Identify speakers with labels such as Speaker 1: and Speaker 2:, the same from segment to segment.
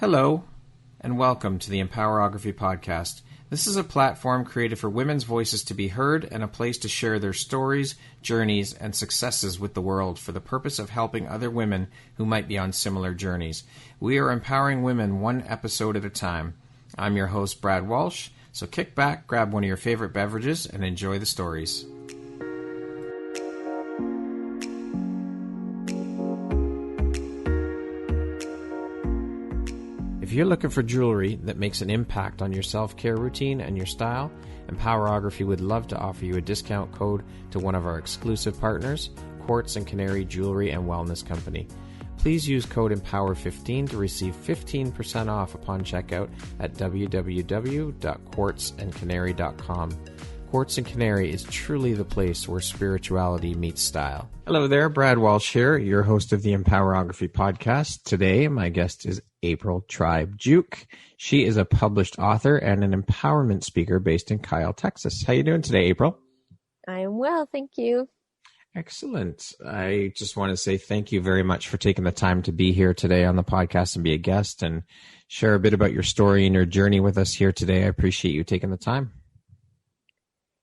Speaker 1: Hello, and welcome to the Empowerography Podcast. This is a platform created for women's voices to be heard and a place to share their stories, journeys, and successes with the world for the purpose of helping other women who might be on similar journeys. We are empowering women one episode at a time. I'm your host, Brad Walsh, so kick back, grab one of your favorite beverages, and enjoy the stories. If you're looking for jewelry that makes an impact on your self-care routine and your style, Empowerography would love to offer you a discount code to one of our exclusive partners, Quartz and Canary Jewelry and Wellness Company. Please use code EMPOWER15 to receive 15% off upon checkout at www.quartzandcanary.com. Quartz and Canary is truly the place where spirituality meets style. Hello there, Brad Walsh here, your host of the Empowerography Podcast. Today, my guest is April Tribe Giauque. She is a published author and an empowerment speaker based in Kyle, Texas. How are you doing today, April?
Speaker 2: I am well, thank you.
Speaker 1: Excellent. I just want to say thank you very much for taking the time to be here today on the podcast and be a guest and share a bit about your story and your journey with us here today. I appreciate you taking the time.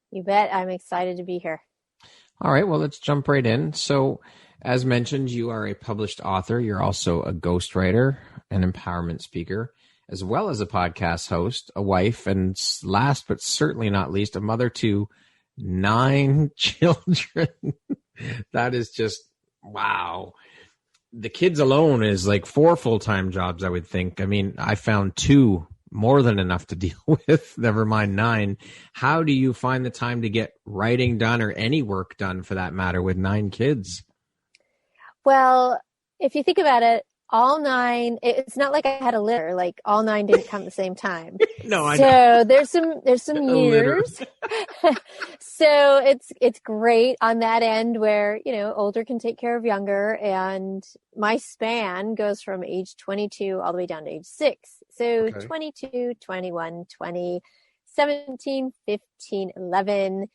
Speaker 2: You bet. I'm excited to be here.
Speaker 1: All right. Well, let's jump right in. So, as mentioned, you are a published author. You're also a ghostwriter, an empowerment speaker, as well as a podcast host, a wife, and last but certainly not least, a mother to 9 children. That is just, wow. The kids alone is like 4 full-time jobs, I would think. I mean, I found 2 more than enough to deal with, never mind 9. How do you find the time to get writing done or any work done for that matter with 9 kids?
Speaker 2: Well, if you think about it, all 9, it's not like I had a litter, like all 9 didn't come at the same time.
Speaker 1: No, I
Speaker 2: know. So there's some years. So it's great on that end where, older can take care of younger, and my span goes from age 22 all the way down to age 6. So okay. 22, 21, 20, 17, 15, 11,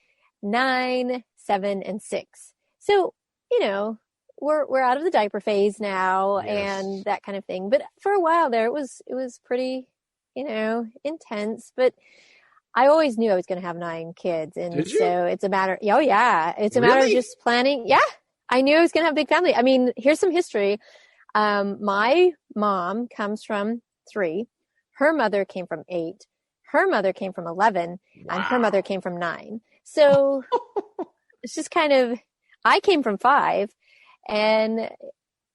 Speaker 2: 9, 7, and 6. So, we're out of the diaper phase now. Yes. And that kind of thing. But for a while there, it was pretty, intense. But I always knew I was going to have 9 kids. And so it's a matter, it's a matter of just planning. Yeah, I knew I was going to have a big family. I mean, here's some history. My mom comes from 3. Her mother came from 8. Her mother came from 11. Wow. And her mother came from 9. So it's just kind of, I came from 5. And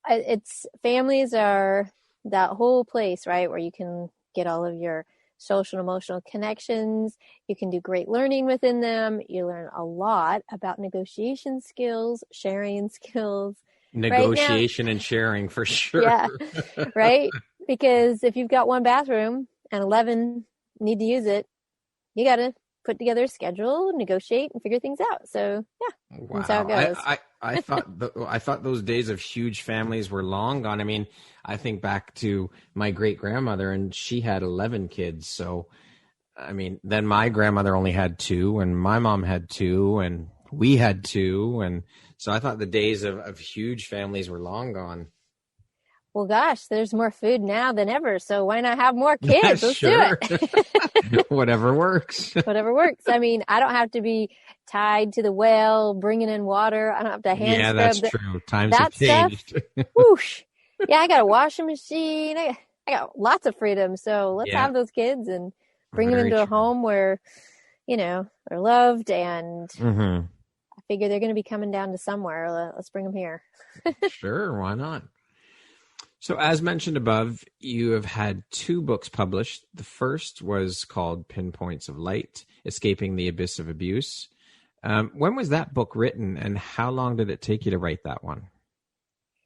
Speaker 2: it's families are that whole place, right, where you can get all of your social and emotional connections. You can do great learning within them. You learn a lot about negotiation skills, sharing skills.
Speaker 1: Negotiation and sharing for sure.
Speaker 2: Yeah, right? Because if you've got 1 bathroom and 11 need to use it, you got to put together a schedule, negotiate, and figure things out. So, yeah,
Speaker 1: wow.
Speaker 2: That's how it goes.
Speaker 1: I thought those days of huge families were long gone. I mean, I think back to my great-grandmother, and she had 11 kids. So, I mean, then my grandmother only had 2, and my mom had 2, and we had 2. And so I thought the days of huge families were long gone.
Speaker 2: Well, gosh, there's more food now than ever. So why not have more kids? Let's
Speaker 1: sure.
Speaker 2: do it.
Speaker 1: Whatever works.
Speaker 2: Whatever works. I mean, I don't have to be tied to the well, bringing in water. I don't have to hand scrub.
Speaker 1: Yeah, that's true. Times have changed.
Speaker 2: Whoosh. Yeah, I got a washing machine. I got lots of freedom. So let's have those kids and bring them into a home where, they're loved. And I figure they're going to be coming down to somewhere. Let's bring them here.
Speaker 1: Sure. Why not? So as mentioned above, you have had 2 books published. The first was called Pinpoints of Light, Escaping the Abyss of Abuse. When was that book written, and how long did it take you to write that one?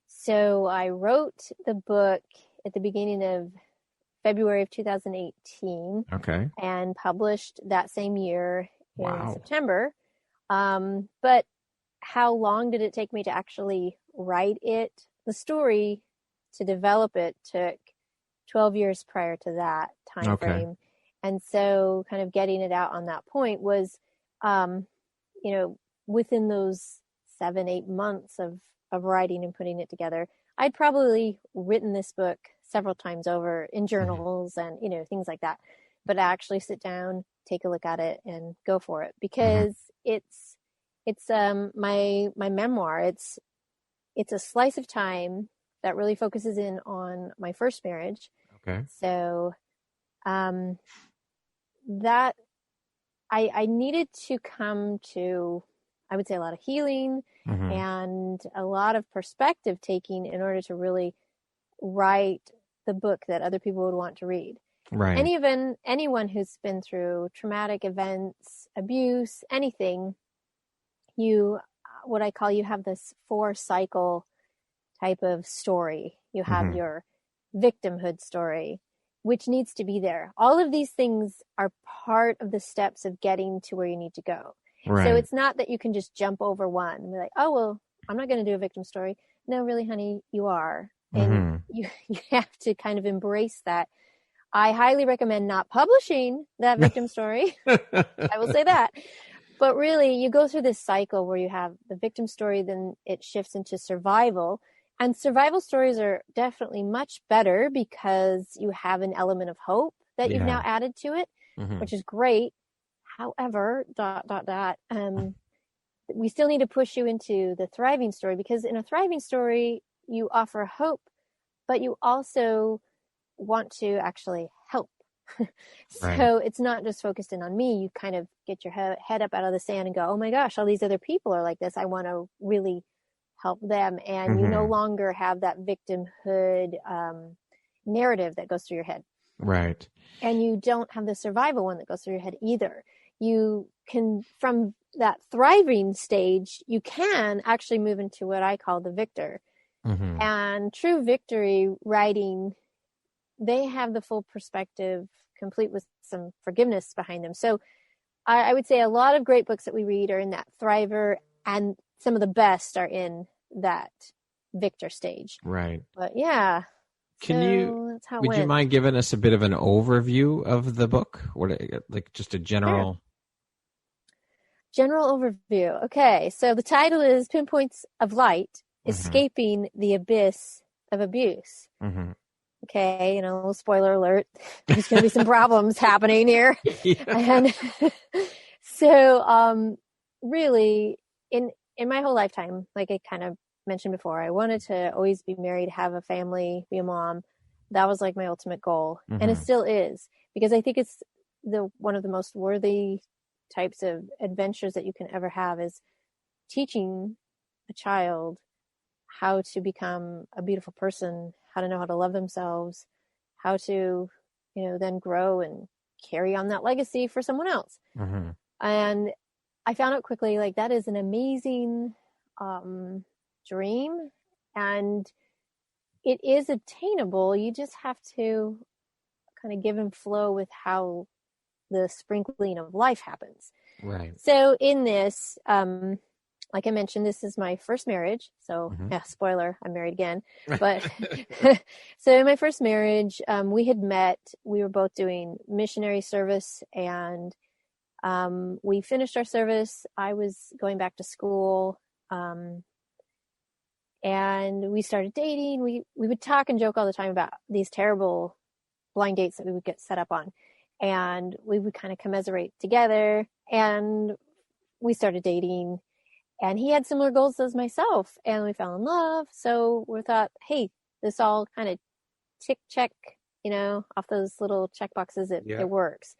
Speaker 2: So I wrote the book at the beginning of February of 2018.
Speaker 1: Okay.
Speaker 2: And published that same year in September. But how long did it take me to actually write it? The story to develop it took 12 years prior to that time frame. And so kind of getting it out on that point was, within those 7-8 months of writing and putting it together, I'd probably written this book several times over in journals and, things like that. But actually sit down, take a look at it and go for it, because it's my memoir. It's a slice of time that really focuses in on my first marriage.
Speaker 1: Okay.
Speaker 2: So that I needed to come to, I would say, a lot of healing and a lot of perspective taking in order to really write the book that other people would want to read.
Speaker 1: Right.
Speaker 2: And even anyone who's been through traumatic events, abuse, anything, you have this 4-cycle type of story. You have your victimhood story, which needs to be there. All of these things are part of the steps of getting to where you need to go. Right. So it's not that you can just jump over one and be like, oh, well, I'm not going to do a victim story. No, really, honey, you are. And you have to kind of embrace that. I highly recommend not publishing that victim story. I will say that. But really, you go through this cycle where you have the victim story, then it shifts into survival. And survival stories are definitely much better because you have an element of hope that you've now added to it, which is great. However, we still need to push you into the thriving story, because in a thriving story, you offer hope, but you also want to actually help. So It's not just focused in on me. You kind of get your head up out of the sand and go, oh my gosh, all these other people are like this. I want to really help them. And you no longer have that victimhood narrative that goes through your head.
Speaker 1: Right.
Speaker 2: And you don't have the survival one that goes through your head either. You can, from that thriving stage, you can actually move into what I call the victor. And true victory writing, they have the full perspective, complete with some forgiveness behind them. So I would say a lot of great books that we read are in that thriver, and some of the best are in that victor stage.
Speaker 1: Right.
Speaker 2: But yeah.
Speaker 1: Would you mind giving us a bit of an overview of the book? Like just a general
Speaker 2: overview. Okay. So the title is Pinpoints of Light, Escaping the Abyss of Abuse. Okay, a little spoiler alert. There's going to be some problems happening here. And so, really, in my whole lifetime, like I kind of mentioned before, I wanted to always be married, have a family, be a mom. That was like my ultimate goal, and it still is, because I think it's one of the most worthy types of adventures that you can ever have, is teaching a child how to become a beautiful person, how to know how to love themselves, how to, then grow and carry on that legacy for someone else. And I found out quickly, like, that is an amazing dream, and it is attainable. You just have to kind of give and flow with how the sprinkling of life happens.
Speaker 1: Right.
Speaker 2: So in this, like I mentioned, this is my first marriage. So, spoiler, I'm married again. But so in my first marriage, we had met. We were both doing missionary service, and we finished our service. I was going back to school, and we started dating. We would talk and joke all the time about these terrible blind dates that we would get set up on, and we would kind of commiserate together. And we started dating. And he had similar goals as myself, and we fell in love. So we thought, hey, this all kind of check, off those little check boxes. It works.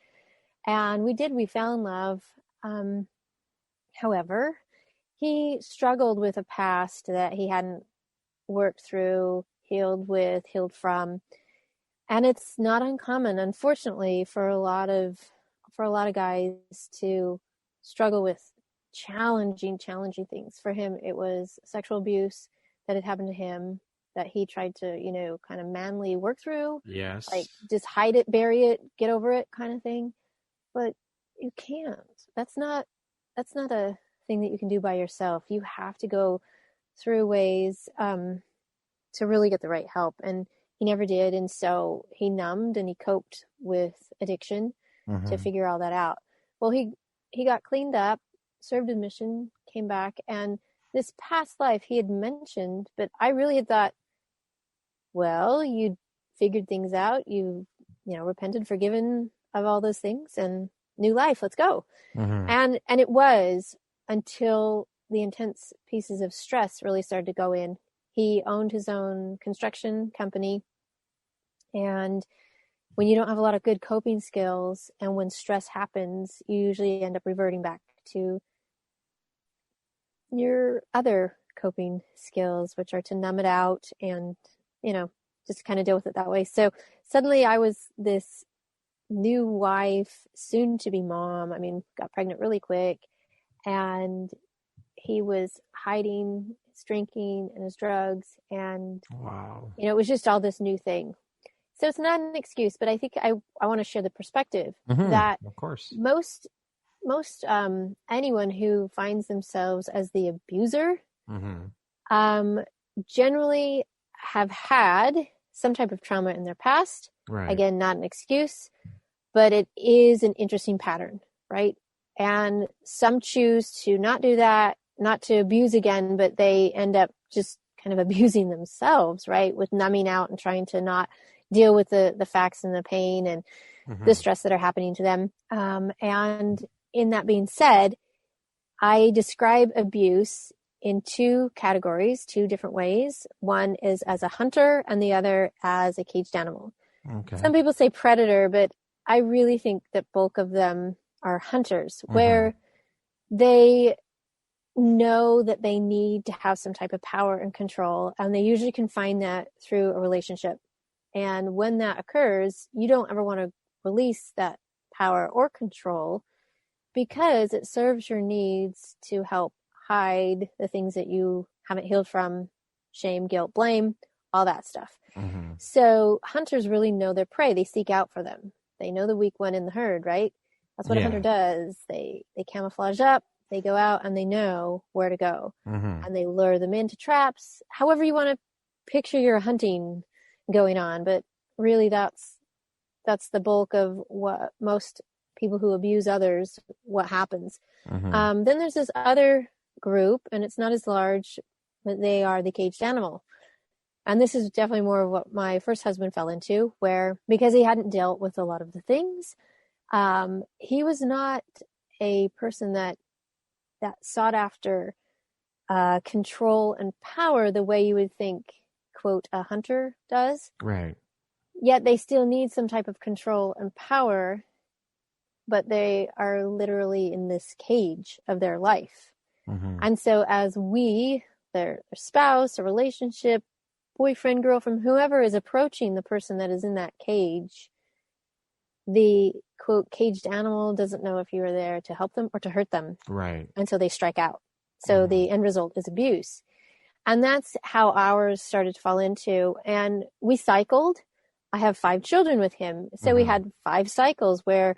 Speaker 2: And we did. We fell in love. However, he struggled with a past that he hadn't worked through, healed from. And it's not uncommon, unfortunately, for a lot of guys to struggle with challenging things. For him, it was sexual abuse that had happened to him that he tried to, kind of manly work through.
Speaker 1: Yes.
Speaker 2: Like just hide it, bury it, get over it kind of thing. But you can't. That's not a thing that you can do by yourself. You have to go through ways to really get the right help. And he never did. And so he numbed and he coped with addiction to figure all that out. Well, he got cleaned up, served a mission, came back, and this past life he had mentioned, but I really had thought, well, you'd figured things out. You repented, forgiven of all those things, and new life. Let's go. And it was until the intense pieces of stress really started to go in. He owned his own construction company. And when you don't have a lot of good coping skills and when stress happens, you usually end up reverting back to your other coping skills, which are to numb it out and, just kind of deal with it that way. So suddenly I was this new wife, soon to be mom. I mean, got pregnant really quick, and he was hiding his drinking and his drugs. And,
Speaker 1: wow.
Speaker 2: It was just all this new thing. So it's not an excuse, but I think I want to share the perspective that
Speaker 1: of course,
Speaker 2: most anyone who finds themselves as the abuser generally have had some type of trauma in their past.
Speaker 1: Right.
Speaker 2: Again, not an excuse, but it is an interesting pattern, right? And some choose to not do that, not to abuse again, but they end up just kind of abusing themselves, right? With numbing out and trying to not deal with the facts and the pain and the stress that are happening to them. And in that being said, I describe abuse in two categories, two different ways. One is as a hunter and the other as a caged animal.
Speaker 1: Okay.
Speaker 2: Some people say predator, but I really think that bulk of them are hunters, where they know that they need to have some type of power and control, and they usually can find that through a relationship. And when that occurs, you don't ever want to release that power or control because it serves your needs to help hide the things that you haven't healed from, shame, guilt, blame, all that stuff. So hunters really know their prey. They seek out for them. They know the weak one in the herd, right? That's what a hunter does. They camouflage up, they go out, and they know where to go. And they lure them into traps, however you want to picture your hunting going on. But really that's the bulk of what most people who abuse others, what happens. Then there's this other group, and it's not as large, but they are the caged animal. And this is definitely more of what my first husband fell into, where because he hadn't dealt with a lot of the things, he was not a person that sought after control and power the way you would think, quote, a hunter does.
Speaker 1: Right.
Speaker 2: Yet they still need some type of control and power, but they are literally in this cage of their life. And so as their spouse, a relationship, boyfriend, girlfriend, whoever is approaching the person that is in that cage, the quote caged animal doesn't know if you are there to help them or to hurt them.
Speaker 1: Right.
Speaker 2: Until they strike out. So the end result is abuse. And that's how ours started to fall into. And we cycled. I have 5 children with him. So we had 5 cycles where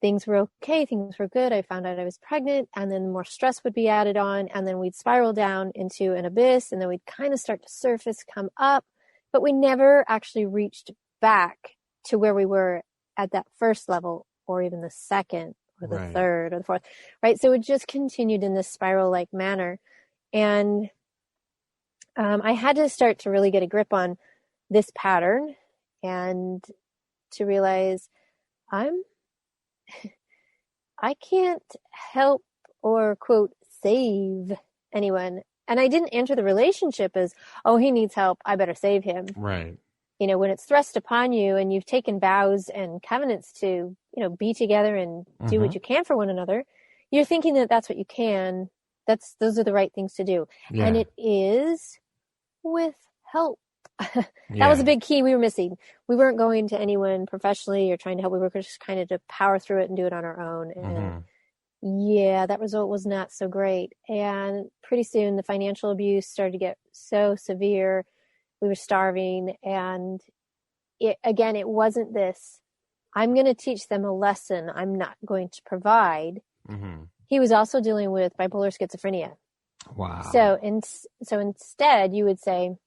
Speaker 2: things were okay, things were good. I found out I was pregnant, and then more stress would be added on, and then we'd spiral down into an abyss, and then we'd kind of start to surface, come up, but we never actually reached back to where we were at that first level, or even the second, or the third, or the fourth, right? So it just continued in this spiral-like manner. And I had to start to really get a grip on this pattern and to realize I can't help or, quote, save anyone. And I didn't enter the relationship as, oh, he needs help, I better save him.
Speaker 1: Right.
Speaker 2: When it's thrust upon you and you've taken vows and covenants to, be together and do what you can for one another, you're thinking that that's what you can. Those are the right things to do. Yeah. And it is with help. That was a big key we were missing. We weren't going to anyone professionally or trying to help. We were just kind of to power through it and do it on our own. And that result was not so great. And pretty soon the financial abuse started to get so severe. We were starving. And it wasn't this, I'm going to teach them a lesson I'm not going to provide. He was also dealing with bipolar schizophrenia.
Speaker 1: Wow.
Speaker 2: So instead he would say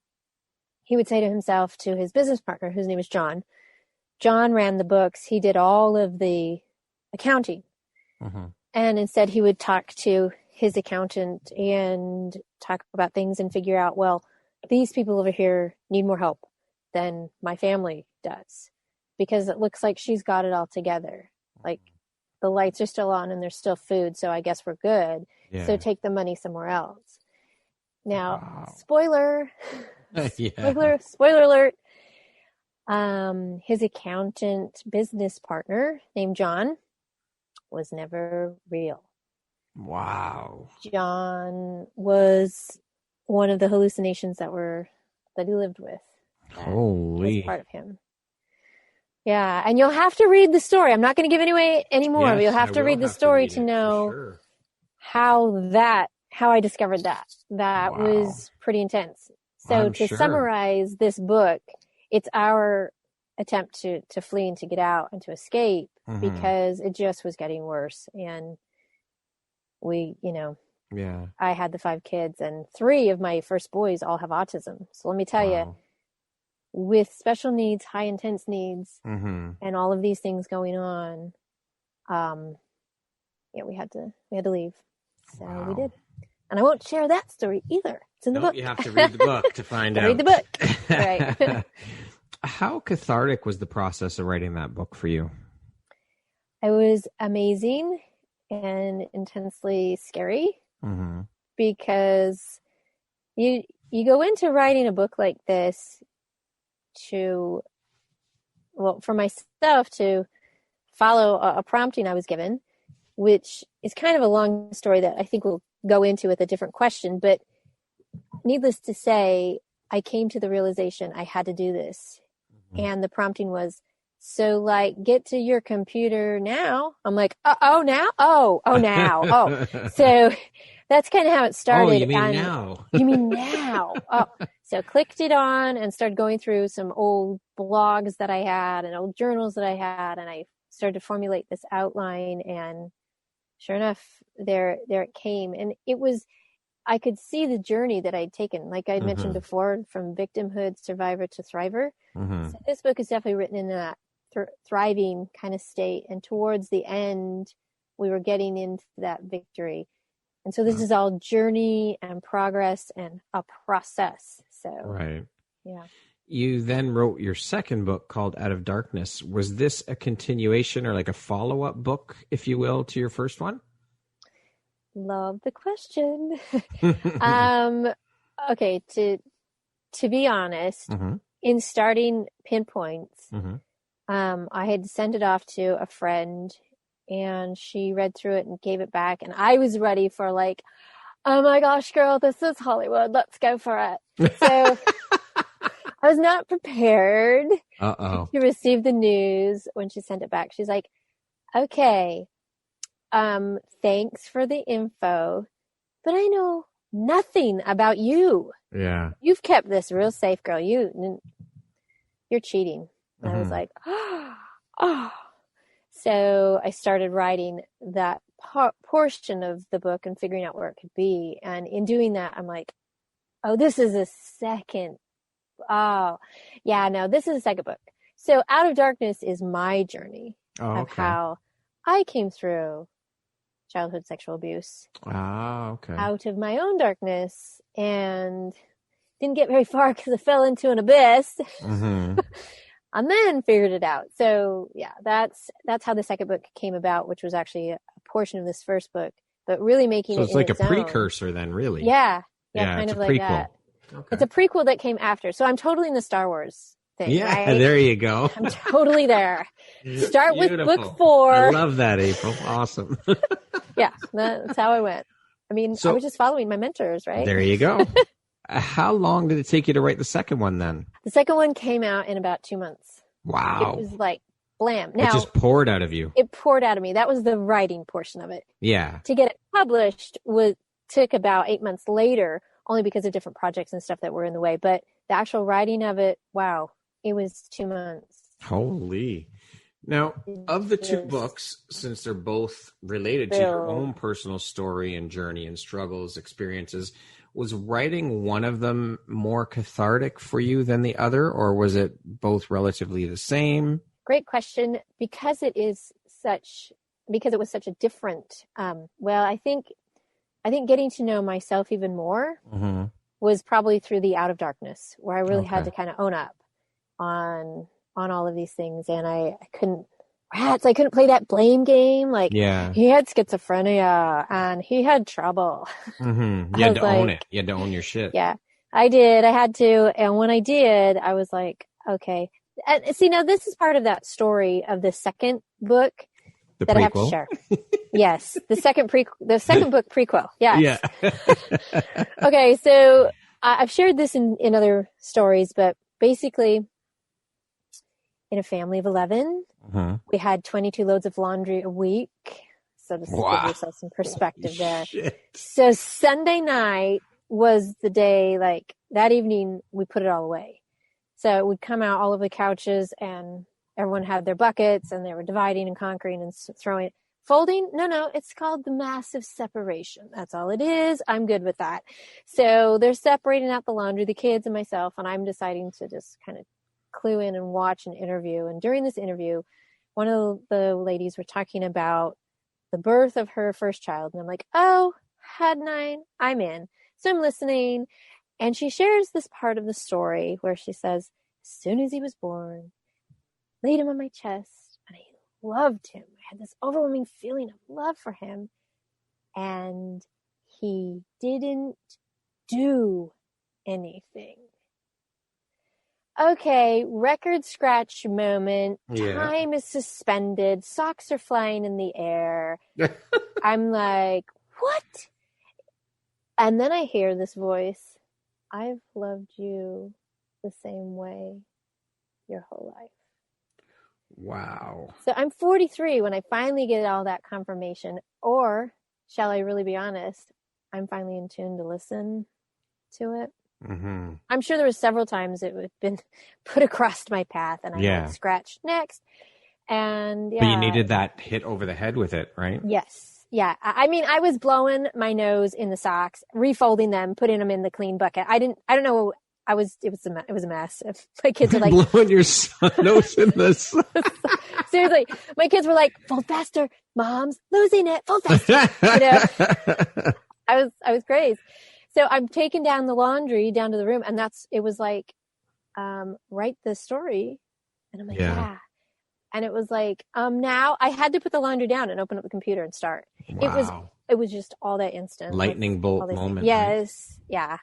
Speaker 2: to himself, to his business partner, whose name is John ran the books. He did all of the accounting. And instead he would talk to his accountant and talk about things and figure out, well, these people over here need more help. than my family does, because it looks like she's got it all together. Like the lights are still on and there's still food, so I guess we're good.
Speaker 1: Yeah.
Speaker 2: So take the money somewhere else. Now,
Speaker 1: Wow.
Speaker 2: spoiler,
Speaker 1: Yeah.
Speaker 2: spoiler alert. His accountant business partner named John was never real.
Speaker 1: Wow.
Speaker 2: John was one of the hallucinations that he lived with.
Speaker 1: Holy.
Speaker 2: Was part of him. Yeah, and you'll have to read the story. I'm not going to give away any more, but you'll have to read the story to know how I discovered that. That was pretty intense. So to summarize this book, it's our attempt to flee and to get out and to escape, because it just was getting worse. And we, I had the 5 kids, and 3 of my first boys all have autism. So let me tell you, with special needs, high intense needs, and all of these things going on, we had to leave. So we did. And I won't share that story either. It's in the book.
Speaker 1: You have to read the book to find out.
Speaker 2: Read the book. Right.
Speaker 1: How cathartic was the process of writing that book for you?
Speaker 2: It was amazing and intensely scary, because you go into writing a book like this for myself to follow a prompting I was given, which is kind of a long story that I think we'll go into with a different question. But needless to say, I came to the realization I had to do this. And the prompting was, so like, get to your computer now. I'm like, now? now. So that's kind of how it started.
Speaker 1: Oh, you mean now?
Speaker 2: You mean now? Oh, so clicked it on and started going through some old blogs that I had and old journals that I had. And I started to formulate this outline, and sure enough, there it came. And I could see the journey that I'd taken, like I mentioned before, from victimhood, survivor to thriver. So this book is definitely written in that thriving kind of state. And towards the end, we were getting into that victory. And so this is all journey and progress and a process. So, yeah.
Speaker 1: You then wrote your second book called Out of Darkness. Was this a continuation or like a follow-up book, if you will, to your first one?
Speaker 2: Love the question. Okay, to be honest, in starting Pinpoints, I had sent it off to a friend, and she read through it and gave it back, and I was ready for like, oh my gosh, girl, this is Hollywood. Let's go for it. So I was not prepared to receive the news when she sent it back. She's like, okay, thanks for the info, but I know nothing about you.
Speaker 1: Yeah.
Speaker 2: You've kept this real safe, girl. You're cheating. And I was like, oh. So I started writing that portion of the book and figuring out where it could be. And in doing that, I'm like, oh, this is a second. Oh, yeah, no, this is a second book. So Out of Darkness is my journey of how I came through childhood sexual abuse out of my own darkness, and didn't get very far because I fell into an abyss and then figured it out. So yeah, that's how the second book came about, which was actually a portion of this first book, but really making it. So
Speaker 1: it's like a precursor then, really.
Speaker 2: Yeah, kind of like prequel. That. Okay. It's a prequel that came after. So I'm totally in the Star Wars thing.
Speaker 1: Yeah,
Speaker 2: right?
Speaker 1: There you go.
Speaker 2: I'm totally there. Start with book 4.
Speaker 1: I love that, April. Awesome.
Speaker 2: Yeah, that's how I went. I mean, I was just following my mentors, right?
Speaker 1: There you go. How long did it take you to write the second one then?
Speaker 2: The second one came out in about 2 months.
Speaker 1: Wow.
Speaker 2: It was like, blam. Now,
Speaker 1: it just poured out of you.
Speaker 2: It poured out of me. That was the writing portion of it.
Speaker 1: Yeah.
Speaker 2: To get it published took about 8 months later, only because of different projects and stuff that were in the way. But the actual writing of it, wow, it was 2 months.
Speaker 1: Holy. Now, of the 2 books, since they're both related to your own personal story and journey and struggles, experiences, was writing one of them more cathartic for you than the other, or was it both relatively the same?
Speaker 2: Great question. Because it was such a different, I think getting to know myself even more was probably through the Out of Darkness, where I really had to kind of own up on all of these things, and I couldn't play that blame game. Like, he had schizophrenia and he had trouble.
Speaker 1: Mm-hmm. You had to own it. You had to own your shit.
Speaker 2: Yeah, I did. I had to. And when I did, I was like, okay. And see, now this is part of that story of the second book that prequel. I have to share. Yes. The second book prequel. Yes. Yeah. Okay. So I've shared this in other stories, but basically in a family of 11, we had 22 loads of laundry a week. So just to give yourself some perspective there. Shit. So Sunday night was the day, like that evening, we put it all away. So it would come out all over the couches and everyone had their buckets and they were dividing and conquering and throwing it. Folding? No, it's called the massive separation. That's all it is. I'm good with that. So they're separating out the laundry, the kids and myself, and I'm deciding to just kind of clue in and watch an interview. And during this interview, one of the ladies were talking about the birth of her first child. And I'm like, oh, had 9, I'm in. So I'm listening. And she shares this part of the story where she says, as soon as he was born, laid him on my chest, and I loved him. I had this overwhelming feeling of love for him. And he didn't do anything. Okay, record scratch moment. Yeah. Time is suspended. Socks are flying in the air. I'm like, what? And then I hear this voice. I've loved you the same way your whole life.
Speaker 1: Wow.
Speaker 2: So I'm 43 when I finally get all that confirmation. Or, shall I really be honest, I'm finally in tune to listen to it. Mm-hmm. I'm sure there were several times it would have been put across my path and I would scratch next. And
Speaker 1: But you needed that hit over the head with it, right?
Speaker 2: Yes. Yeah. I mean, I was blowing my nose in the socks, refolding them, putting them in the clean bucket. I don't know. It was a mess. My kids are like
Speaker 1: blowing your nose in this.
Speaker 2: Seriously, my kids were like, "Fold faster, Mom's losing it. Fold faster." You know, I was crazy. So I'm taking down the laundry down to the room, and it was like, write the story, and I'm like, yeah. And it was like, now I had to put the laundry down and open up the computer and start. Wow. It was just all that instant.
Speaker 1: Lightning bolt moment.
Speaker 2: Yes. Right? Yeah,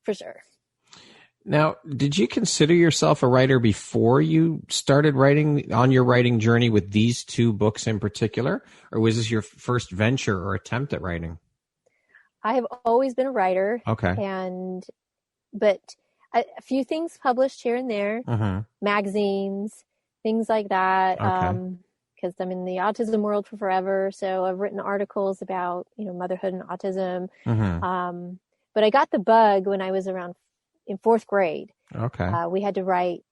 Speaker 2: for sure.
Speaker 1: Now, did you consider yourself a writer before you started writing on your writing journey with these 2 books in particular? Or was this your first venture or attempt at writing?
Speaker 2: I have always been a writer.
Speaker 1: Okay.
Speaker 2: But a few things published here and there, magazines, things like that.
Speaker 1: Okay.
Speaker 2: Because I'm in the autism world for forever. So I've written articles about, motherhood and autism. But I got the bug when I was in 4th grade.
Speaker 1: Okay.
Speaker 2: We had to write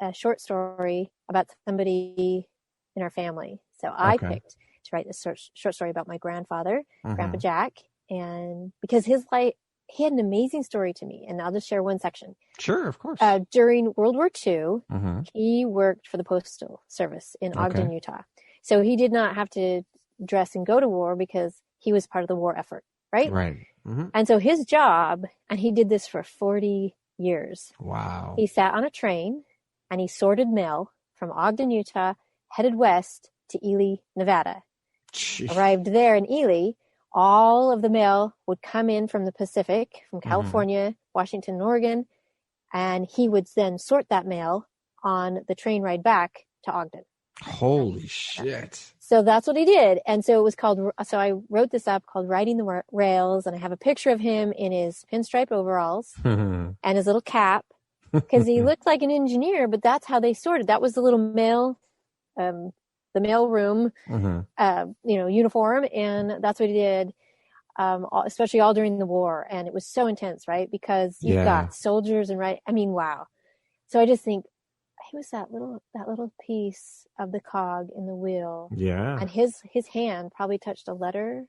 Speaker 2: a short story about somebody in our family. So I picked to write this short story about my grandfather, Grandpa Jack. And because he had an amazing story to me, and I'll just share one section.
Speaker 1: Sure, of course.
Speaker 2: During World War II, he worked for the Postal Service in Ogden, Utah. So he did not have to dress and go to war because he was part of the war effort, right?
Speaker 1: Right. Mm-hmm.
Speaker 2: And so his job, and he did this for 40 years.
Speaker 1: Wow.
Speaker 2: He sat on a train and he sorted mail from Ogden, Utah, headed west to Ely, Nevada. Jeez. Arrived there in Ely. All of the mail would come in from the Pacific, from California, Washington, and Oregon, and he would then sort that mail on the train ride back to Ogden.
Speaker 1: Holy shit.
Speaker 2: So that's what he did. And so I wrote this up called Riding the Rails, and I have a picture of him in his pinstripe overalls and his little cap, because he looked like an engineer, but that's how they sorted. That was the little mail, the mail room, uniform. And that's what he did, especially all during the war. And it was so intense, right? Because you've got soldiers and wow. So I just think he was that little piece of the cog in the wheel.
Speaker 1: Yeah.
Speaker 2: And his hand probably touched a letter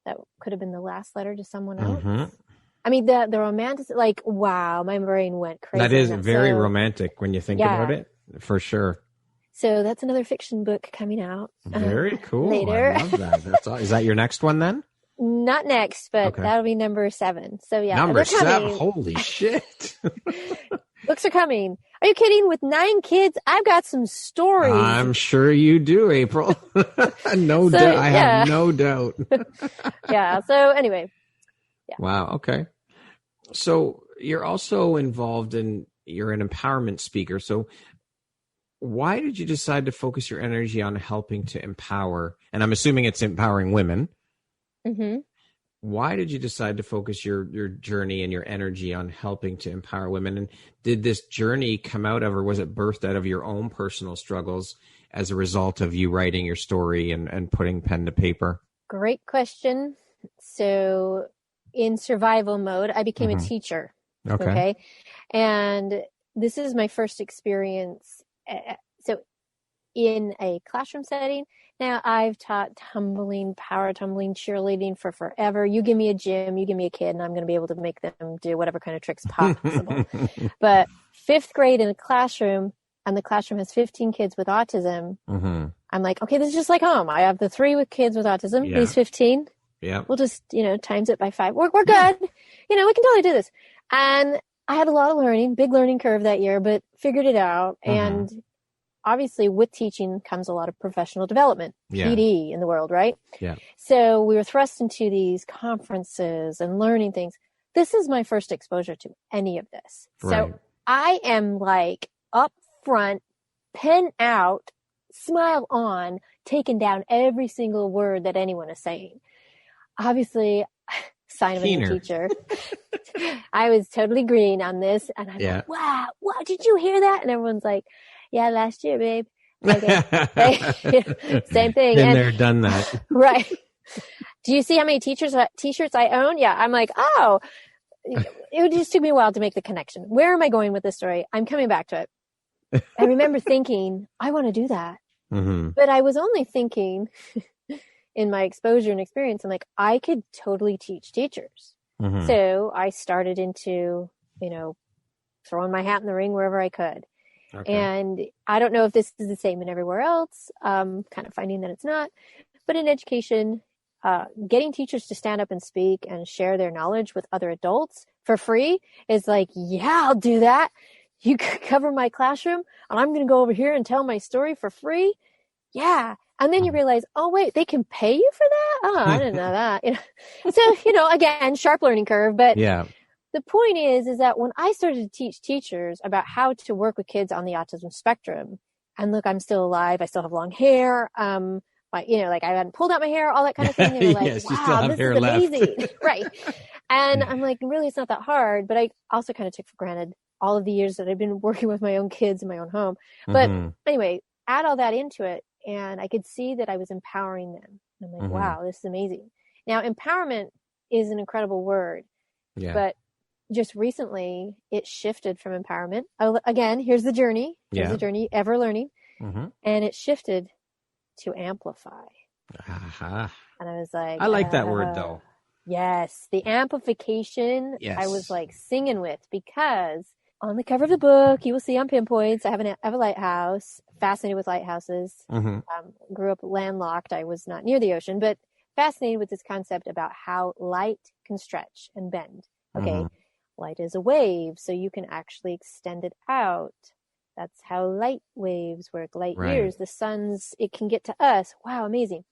Speaker 2: that could have been the last letter to someone else. I mean, the romantic, wow, my brain went crazy.
Speaker 1: That is very romantic when you think about it, for sure.
Speaker 2: So that's another fiction book coming out.
Speaker 1: Very cool.
Speaker 2: Later.
Speaker 1: I love that. Is that your next one then?
Speaker 2: Not next, but that'll be number 7. So yeah.
Speaker 1: Number 7. Holy shit.
Speaker 2: Books are coming. Are you kidding? With 9 kids, I've got some stories.
Speaker 1: I'm sure you do, April. No doubt. I have no doubt.
Speaker 2: Yeah. So anyway. Yeah.
Speaker 1: Wow. Okay. So you're also involved you're an empowerment speaker. So why did you decide to focus your energy on helping to empower? And I'm assuming it's empowering women.
Speaker 2: Mm-hmm.
Speaker 1: Why did you decide to focus your journey and your energy on helping to empower women? And did this journey come out of, or was it birthed out of your own personal struggles as a result of you writing your story and putting pen to paper?
Speaker 2: Great question. So in survival mode, I became a teacher. Okay. And this is my first experience. So in a classroom setting, now I've taught tumbling, power tumbling, cheerleading for forever. You give me a gym, you give me a kid, and I'm going to be able to make them do whatever kind of tricks possible. But 5th grade in a classroom, and the classroom has 15 kids with autism. I'm like, okay, this is just like home. I have the 3 with kids with autism, these 15.
Speaker 1: Yeah.
Speaker 2: We'll just, times it by 5. We're good. We can totally do this. And I had a lot of learning, big learning curve that year, but figured it out. And obviously with teaching comes a lot of professional development, PD in the world, right?
Speaker 1: Yeah.
Speaker 2: So we were thrust into these conferences and learning things. This is my first exposure to any of this.
Speaker 1: Right.
Speaker 2: So I am like up front, pen out, smile on, taking down every single word that anyone is saying. Obviously, sign of a new teacher. I was totally green on this. And I'm like, wow, did you hear that? And everyone's like, yeah, last year, babe. Okay. Same thing.
Speaker 1: Been there, done that.
Speaker 2: Right. Do you see how many t-shirts I own? Yeah. I'm like, oh, it just took me a while to make the connection. Where am I going with this story? I'm coming back to it. I remember thinking, I want to do that. But I was only thinking in my exposure and experience, I'm like, I could totally teach teachers. So I started into, throwing my hat in the ring wherever I could. Okay. And I don't know if this is the same in everywhere else, kind of finding that it's not. But in education, getting teachers to stand up and speak and share their knowledge with other adults for free is like, yeah, I'll do that. You cover my classroom and I'm going to go over here and tell my story for free. Yeah. And then you realize, oh, wait, they can pay you for that? Oh, I didn't know that. So, again, sharp learning curve. But the point is that when I started to teach teachers about how to work with kids on the autism spectrum, and look, I'm still alive. I still have long hair. I hadn't pulled out my hair, all that kind of thing.
Speaker 1: Yes, wow, this is
Speaker 2: amazing. Right. And I'm like, really, it's not that hard. But I also kind of took for granted all of the years that I've been working with my own kids in my own home. But anyway, add all that into it. And I could see that I was empowering them. I'm like, wow, this is amazing. Now, empowerment is an incredible word. Yeah. But just recently, it shifted from empowerment. Again, here's the journey. Here's the journey, ever learning. And it shifted to amplify. And I was like,
Speaker 1: I like that word, though.
Speaker 2: Yes. The amplification I was like singing with, because on the cover of the book, you will see on Pinpoints, I have a lighthouse, fascinated with lighthouses. Grew up landlocked. I was not near the ocean, but fascinated with this concept about how light can stretch and bend. Okay. Light is a wave, so you can actually extend it out. That's how light waves work, light years. The sun's, it can get to us. Wow, amazing.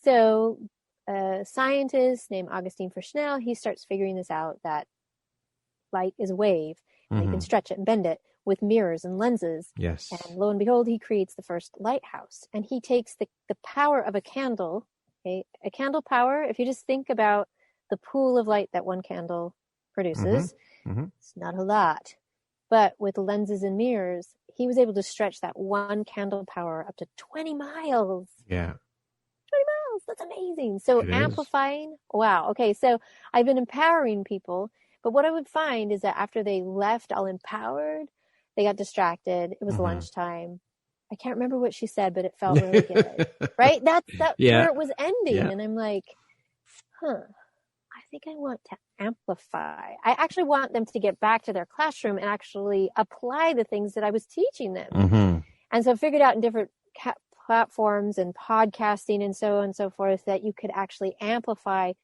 Speaker 2: So a scientist named Augustine Fresnel, he starts figuring this out, that light is a wave. And you can stretch it and bend it with mirrors and lenses.
Speaker 1: Yes.
Speaker 2: And lo and behold, he creates the first lighthouse. And he takes the power of a candle, okay? A candle power, if you just think about the pool of light that one candle produces, it's not a lot. But with lenses and mirrors, he was able to stretch that one candle power up to 20 miles.
Speaker 1: Yeah.
Speaker 2: 20 miles. That's amazing. So amplifying. Wow. Okay. So I've been empowering people. But what I would find is that after they left all empowered, they got distracted. It was lunchtime. I can't remember what she said, but it felt really good. Right? That's where it was ending. Yeah. And I'm like, I think I want to amplify. I actually want them to get back to their classroom and actually apply the things that I was teaching them. And so I figured out in different platforms and podcasting and so on and so forth that you could actually amplify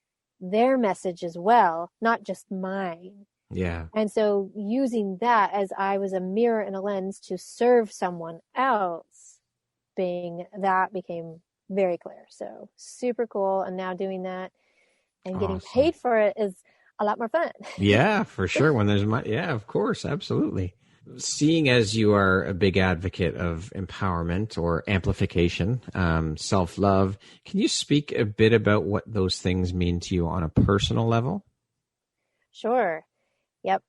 Speaker 2: their message as well, not just mine.
Speaker 1: Yeah.
Speaker 2: And so using that as I was a mirror and a lens to serve someone else, that became very clear. So super cool. And now doing that and getting paid for it is a lot more fun.
Speaker 1: Yeah, for sure. When there's money. Yeah, of course. Absolutely. Seeing as you are a big advocate of empowerment or amplification, self-love, can you speak a bit about what those things mean to you on a personal level?
Speaker 2: Sure. Yep.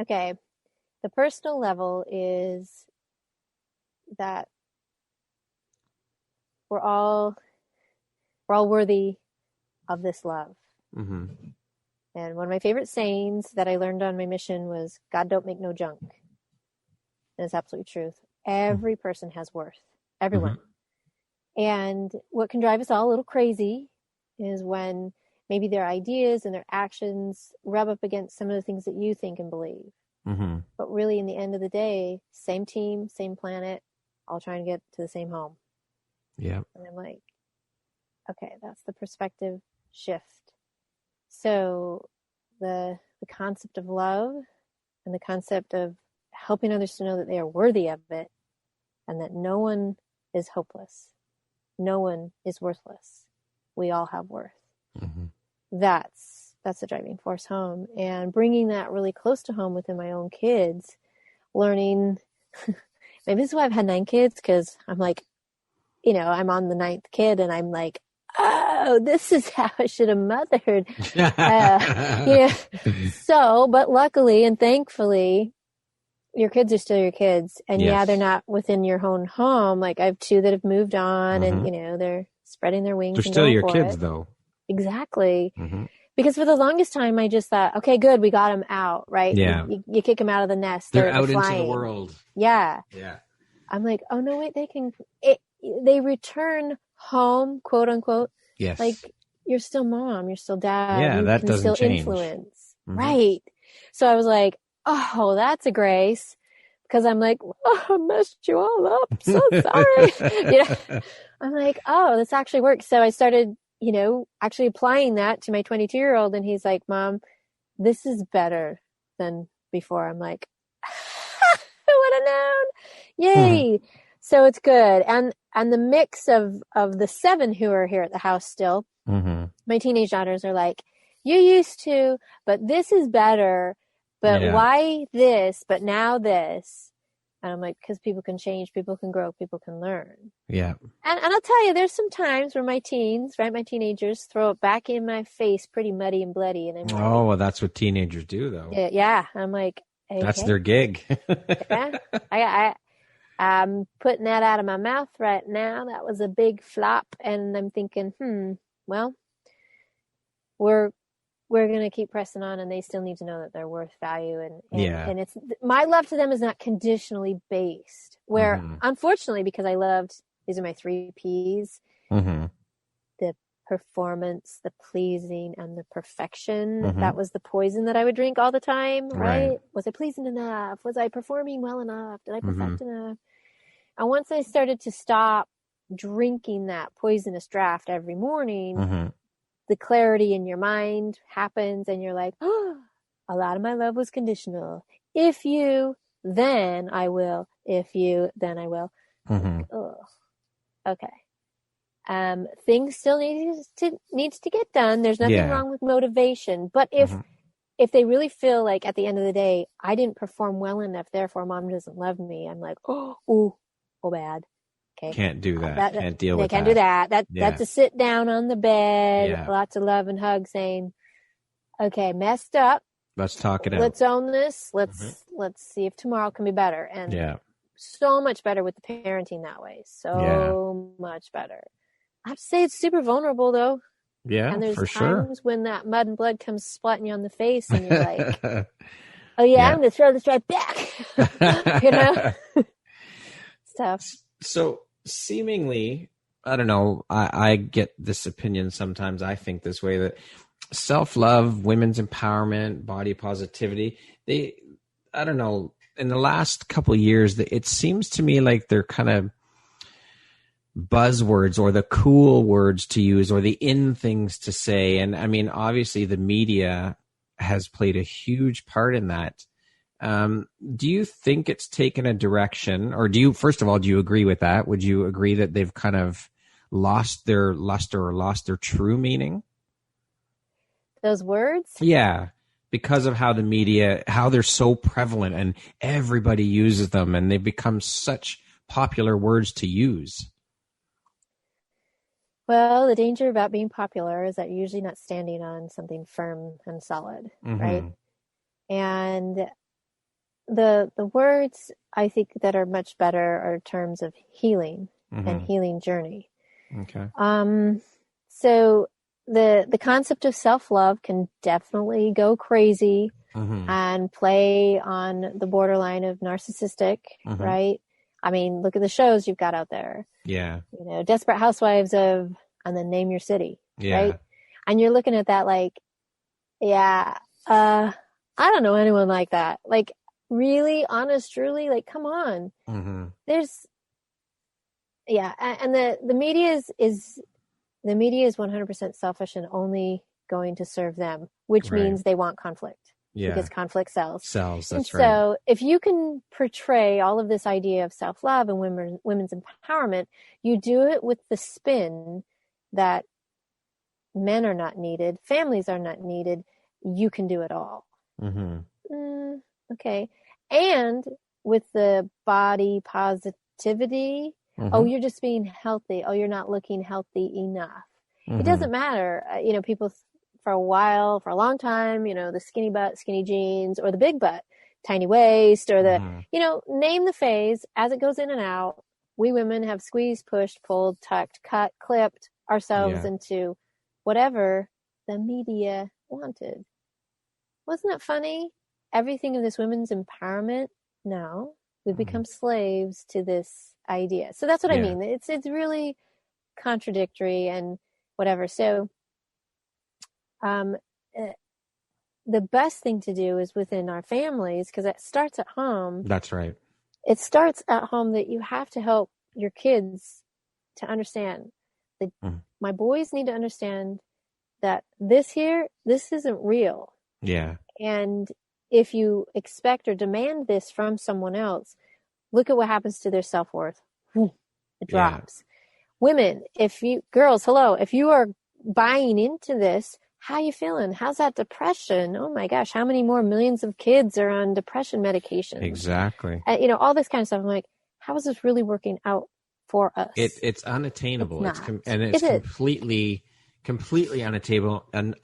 Speaker 2: Okay. The personal level is that we're all worthy of this love.
Speaker 1: Mm-hmm.
Speaker 2: And one of my favorite sayings that I learned on my mission was, God don't make no junk. And it's absolutely truth. Every person has worth. Everyone. Mm-hmm. And what can drive us all a little crazy is when maybe their ideas and their actions rub up against some of the things that you think and believe. Mm-hmm. But really, in the end of the day, same team, same planet, all trying to get to the same home.
Speaker 1: Yeah.
Speaker 2: And I'm like, okay, that's the perspective shift. So the concept of love and the concept of helping others to know that they are worthy of it and that no one is hopeless. No one is worthless. We all have worth. Mm-hmm. That's the driving force home. And bringing that really close to home within my own kids, learning, maybe this is why I've had 9 kids, because I'm like, I'm on the 9th kid and I'm like, oh, this is how I should have mothered. So, but luckily and thankfully, your kids are still your kids. And yes, they're not within your own home. Like I have 2 that have moved on mm-hmm. and, they're spreading their wings.
Speaker 1: They're still your kids though.
Speaker 2: Exactly. Mm-hmm. Because for the longest time, I just thought, okay, good. We got them out, right?
Speaker 1: Yeah.
Speaker 2: You kick them out of the nest.
Speaker 1: They're out into the world.
Speaker 2: Yeah.
Speaker 1: Yeah.
Speaker 2: I'm like, oh no, wait, they return home, quote unquote.
Speaker 1: Yes.
Speaker 2: Like you're still mom, you're still dad.
Speaker 1: Yeah,
Speaker 2: you
Speaker 1: that
Speaker 2: can
Speaker 1: doesn't
Speaker 2: still
Speaker 1: change.
Speaker 2: Influence.
Speaker 1: Mm-hmm.
Speaker 2: Right. So I was like, oh, that's a grace. Because I'm like, oh, I messed you all up. I'm so sorry. I'm like, oh, this actually works. So I started, actually applying that to my 22-year-old. And he's like, Mom, this is better than before. I'm like, I would have known. Yay. Mm-hmm. So it's good. And the mix of the 7 who are here at the house still, mm-hmm. my teenage daughters are like, you used to, but this is better. But why this? But now this. And I'm like, because people can change, people can grow, people can learn.
Speaker 1: Yeah.
Speaker 2: And I'll tell you, there's some times where my teenagers throw it back in my face pretty muddy and bloody. And I'm like,
Speaker 1: oh, well, that's what teenagers do, though.
Speaker 2: Yeah. I'm like, okay.
Speaker 1: That's their gig.
Speaker 2: Yeah. I'm putting that out of my mouth right now. That was a big flop. And I'm thinking, well, we're going to keep pressing on, and they still need to know that they're worth value. And it's, my love to them is not conditionally based, where mm-hmm. unfortunately, because these are my 3 Ps, mm-hmm. the performance, the pleasing, and the perfection. Mm-hmm. That was the poison that I would drink all the time, right? Was I pleasing enough? Was I performing well enough? Did I perfect mm-hmm. enough? And once I started to stop drinking that poisonous draft every morning, mm-hmm. the clarity in your mind happens and you're like, oh, a lot of my love was conditional. If you, then I will. If you, then I will. Mm-hmm. Oh, okay. Things still needs to get done. There's nothing wrong with motivation. But if they really feel like at the end of the day, I didn't perform well enough, therefore Mom doesn't love me, I'm like, oh bad. Okay.
Speaker 1: Can't do that. Can't deal with that.
Speaker 2: Can't do that. That's a sit down on the bed, lots of love and hugs saying, okay, messed up.
Speaker 1: Let's talk it out.
Speaker 2: Let's own this. Let's see if tomorrow can be better. And so much better with the parenting that way. So much better. I have to say it's super vulnerable though.
Speaker 1: Yeah,
Speaker 2: and there's
Speaker 1: for
Speaker 2: times when that mud and blood comes splatting you on the face and you're like, oh yeah, I'm going to throw this right back. It's tough.
Speaker 1: So seemingly, I don't know, I get this opinion sometimes. I think this way, that self-love, women's empowerment, body positivity, I don't know, in the last couple of years, it seems to me like they're kind of buzzwords or the cool words to use or the in things to say. And I mean, obviously the media has played a huge part in that. Do you think it's taken a direction, or first of all, do you agree with that? Would you agree that they've kind of lost their luster or lost their true meaning?
Speaker 2: Those words?
Speaker 1: Yeah, because of how the media, how they're so prevalent and everybody uses them and they've become such popular words to use.
Speaker 2: Well, the danger about being popular is that you're usually not standing on something firm and solid, right? And the words I think that are much better are terms of healing and healing journey.
Speaker 1: Okay.
Speaker 2: So the concept of self-love can definitely go crazy and play on the borderline of narcissistic, right? I mean, look at the shows you've got out there.
Speaker 1: Yeah.
Speaker 2: You know, Desperate Housewives of, and then name your city, right? And you're looking at that like, yeah, I don't know anyone like that. Like, really, honest, truly, like, come on. There's, and the media is 100% selfish and only going to serve them, which means they want conflict. Because conflict sells.
Speaker 1: That's right.
Speaker 2: So if you can portray all of this idea of self-love and women's empowerment, you do it with the spin that men are not needed, families are not needed, you can do it all. Okay. And with the body positivity, oh, you're just being healthy. Oh, you're not looking healthy enough. It doesn't matter. People for a long time, the skinny butt, skinny jeans, or the big butt, tiny waist, or the, name the phase as it goes in and out. We women have squeezed, pushed, pulled, tucked, cut, clipped ourselves into whatever the media wanted. Wasn't that funny? Everything of this women's empowerment. No, we've become slaves to this idea. So that's what I mean. It's really contradictory and whatever. So, the best thing to do is within our families, because it starts at home.
Speaker 1: That's right.
Speaker 2: It starts at home that you have to help your kids to understand that my boys need to understand that this isn't real.
Speaker 1: Yeah.
Speaker 2: And if you expect or demand this from someone else, look at what happens to their self-worth. It drops. Women, girls, hello, if you are buying into this, how you feeling? How's that depression? Oh my gosh, how many more millions of kids are on depression medication?
Speaker 1: Exactly.
Speaker 2: All this kind of stuff. I'm like, how is this really working out for us?
Speaker 1: It's unattainable.
Speaker 2: It's
Speaker 1: it's completely unattainable and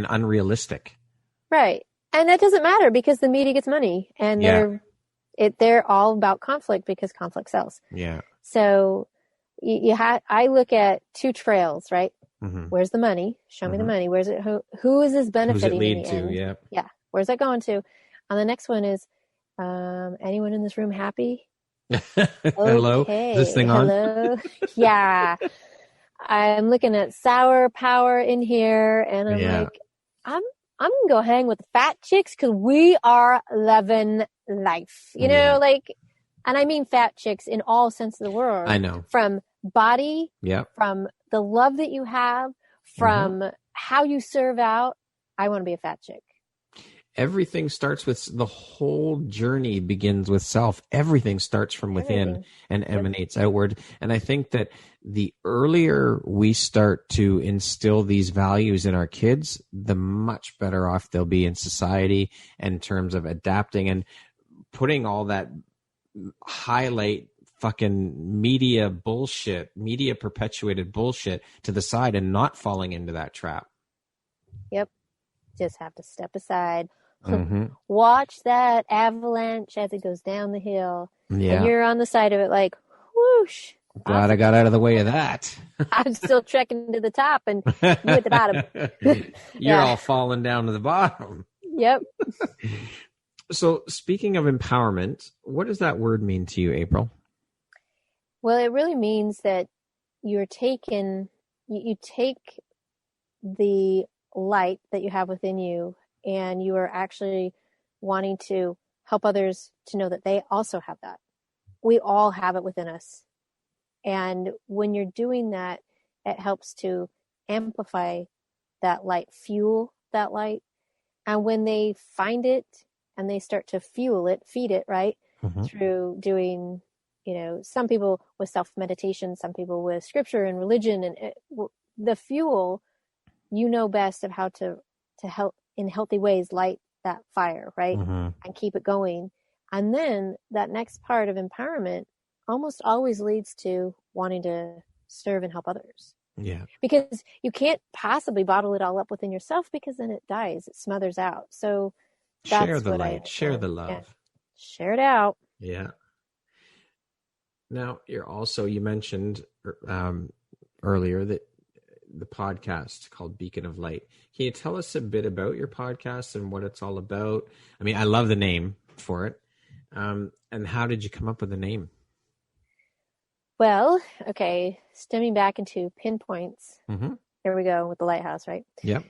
Speaker 1: unrealistic.
Speaker 2: Right. And that doesn't matter because the media gets money and they're all about conflict because conflict sells.
Speaker 1: Yeah.
Speaker 2: So I look at two trails, right? Where's the money? Show me the money. Where's it? Who is this benefiting?
Speaker 1: Who's it lead to? Yeah.
Speaker 2: Yeah. Where's that going to? And the next one is, anyone in this room happy?
Speaker 1: Hello.
Speaker 2: Okay.
Speaker 1: Is this thing on?
Speaker 2: Hello. Yeah. I'm looking at sour power in here, and I'm like, I'm gonna go hang with the fat chicks because we are loving life. And I mean fat chicks in all sense of the word.
Speaker 1: I know. From
Speaker 2: body, from the love that you have, from how you serve out. I want to be a fat chick.
Speaker 1: Everything starts with, the whole journey begins with self. Everything starts from within and emanates outward. And I think that the earlier we start to instill these values in our kids, the much better off they'll be in society in terms of adapting and putting all that highlight fucking media perpetuated bullshit to the side and not falling into that trap.
Speaker 2: Yep. Just have to step aside. Watch that avalanche as it goes down the hill. Yeah. And you're on the side of it like, whoosh.
Speaker 1: Glad I got out of the way of that.
Speaker 2: I'm still trekking to the top and you at the bottom.
Speaker 1: You're all falling down to the bottom.
Speaker 2: Yep.
Speaker 1: So speaking of empowerment, what does that word mean to you, April?
Speaker 2: Well, it really means that you take the light that you have within you and you are actually wanting to help others to know that they also have that. We all have it within us. And when you're doing that, it helps to amplify that light, fuel that light. And when they find it and they start to feed it, right? Through doing, some people with self-meditation, some people with scripture and religion, and the fuel, best of how to help in healthy ways light that fire, right? And keep it going. And then that next part of empowerment almost always leads to wanting to serve and help others.
Speaker 1: Yeah.
Speaker 2: Because you can't possibly bottle it all up within yourself, because then it dies, it smothers out. So that's
Speaker 1: share the light, share the love.
Speaker 2: Yeah. Share it out.
Speaker 1: Yeah. Now, you mentioned earlier that the podcast called Beacon of Light. Can you tell us a bit about your podcast and what it's all about? I mean, I love the name for it. And how did you come up with the name?
Speaker 2: Well, okay, stemming back into pinpoints. Here we go with the lighthouse, right?
Speaker 1: Yep.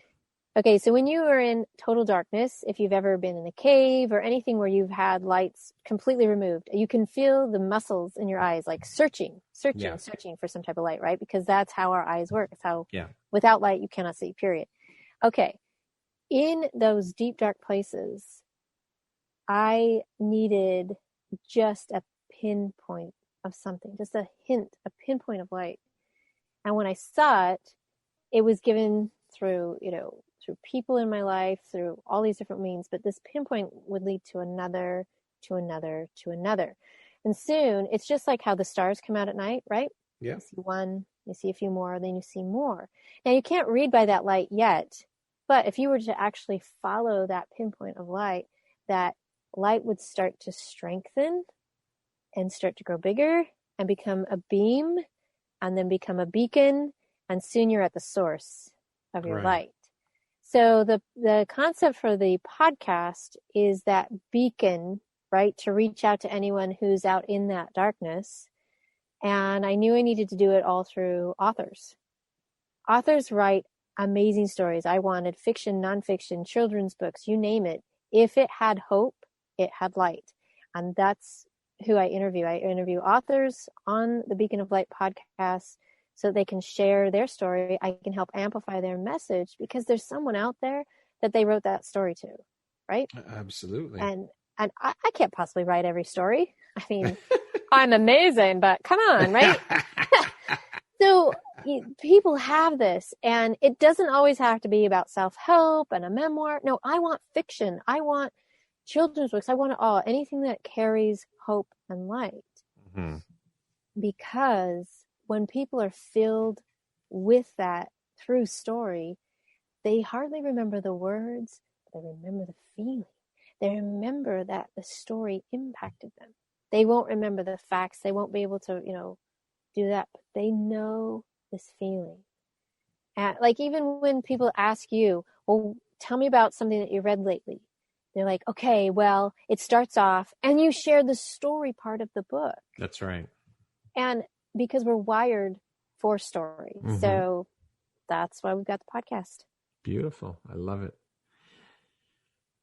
Speaker 2: Okay, so when you are in total darkness, if you've ever been in a cave or anything where you've had lights completely removed, you can feel the muscles in your eyes like searching for some type of light, right? Because that's how our eyes work. It's how without light you cannot see, period. Okay, in those deep, dark places, I needed just a pinpoint of something, just a hint, a pinpoint of light. And when I saw it, it was given through people in my life, through all these different means, but this pinpoint would lead to another, to another, to another. And soon, it's just like how the stars come out at night, right?
Speaker 1: Yeah.
Speaker 2: You see one, you see a few more, then you see more. Now, you can't read by that light yet, but if you were to actually follow that pinpoint of light, that light would start to strengthen and start to grow bigger and become a beam and then become a beacon. And soon you're at the source of your light. So the concept for the podcast is that beacon, right? To reach out to anyone who's out in that darkness. And I knew I needed to do it all through authors. Authors write amazing stories. I wanted fiction, nonfiction, children's books, you name it. If it had hope, it had light. And that's who I interview. I interview authors on the Beacon of Light podcast so they can share their story. I can help amplify their message because there's someone out there that they wrote that story to, right?
Speaker 1: Absolutely.
Speaker 2: And I can't possibly write every story. I mean, I'm amazing, but come on, right? So people have this, and it doesn't always have to be about self-help and a memoir. No, I want fiction. I want children's books. I want it all. Anything that carries hope and light. Because when people are filled with that through story, they hardly remember the words, but they remember the feeling. They remember that the story impacted them. They won't remember the facts. They won't be able to, do that, but they know this feeling. And like, even when people ask you, well, tell me about something that you read lately. They're like, okay, well, it starts off, and you share the story part of the book.
Speaker 1: That's right.
Speaker 2: And because we're wired for story. So that's why we've got the podcast.
Speaker 1: Beautiful. I love it.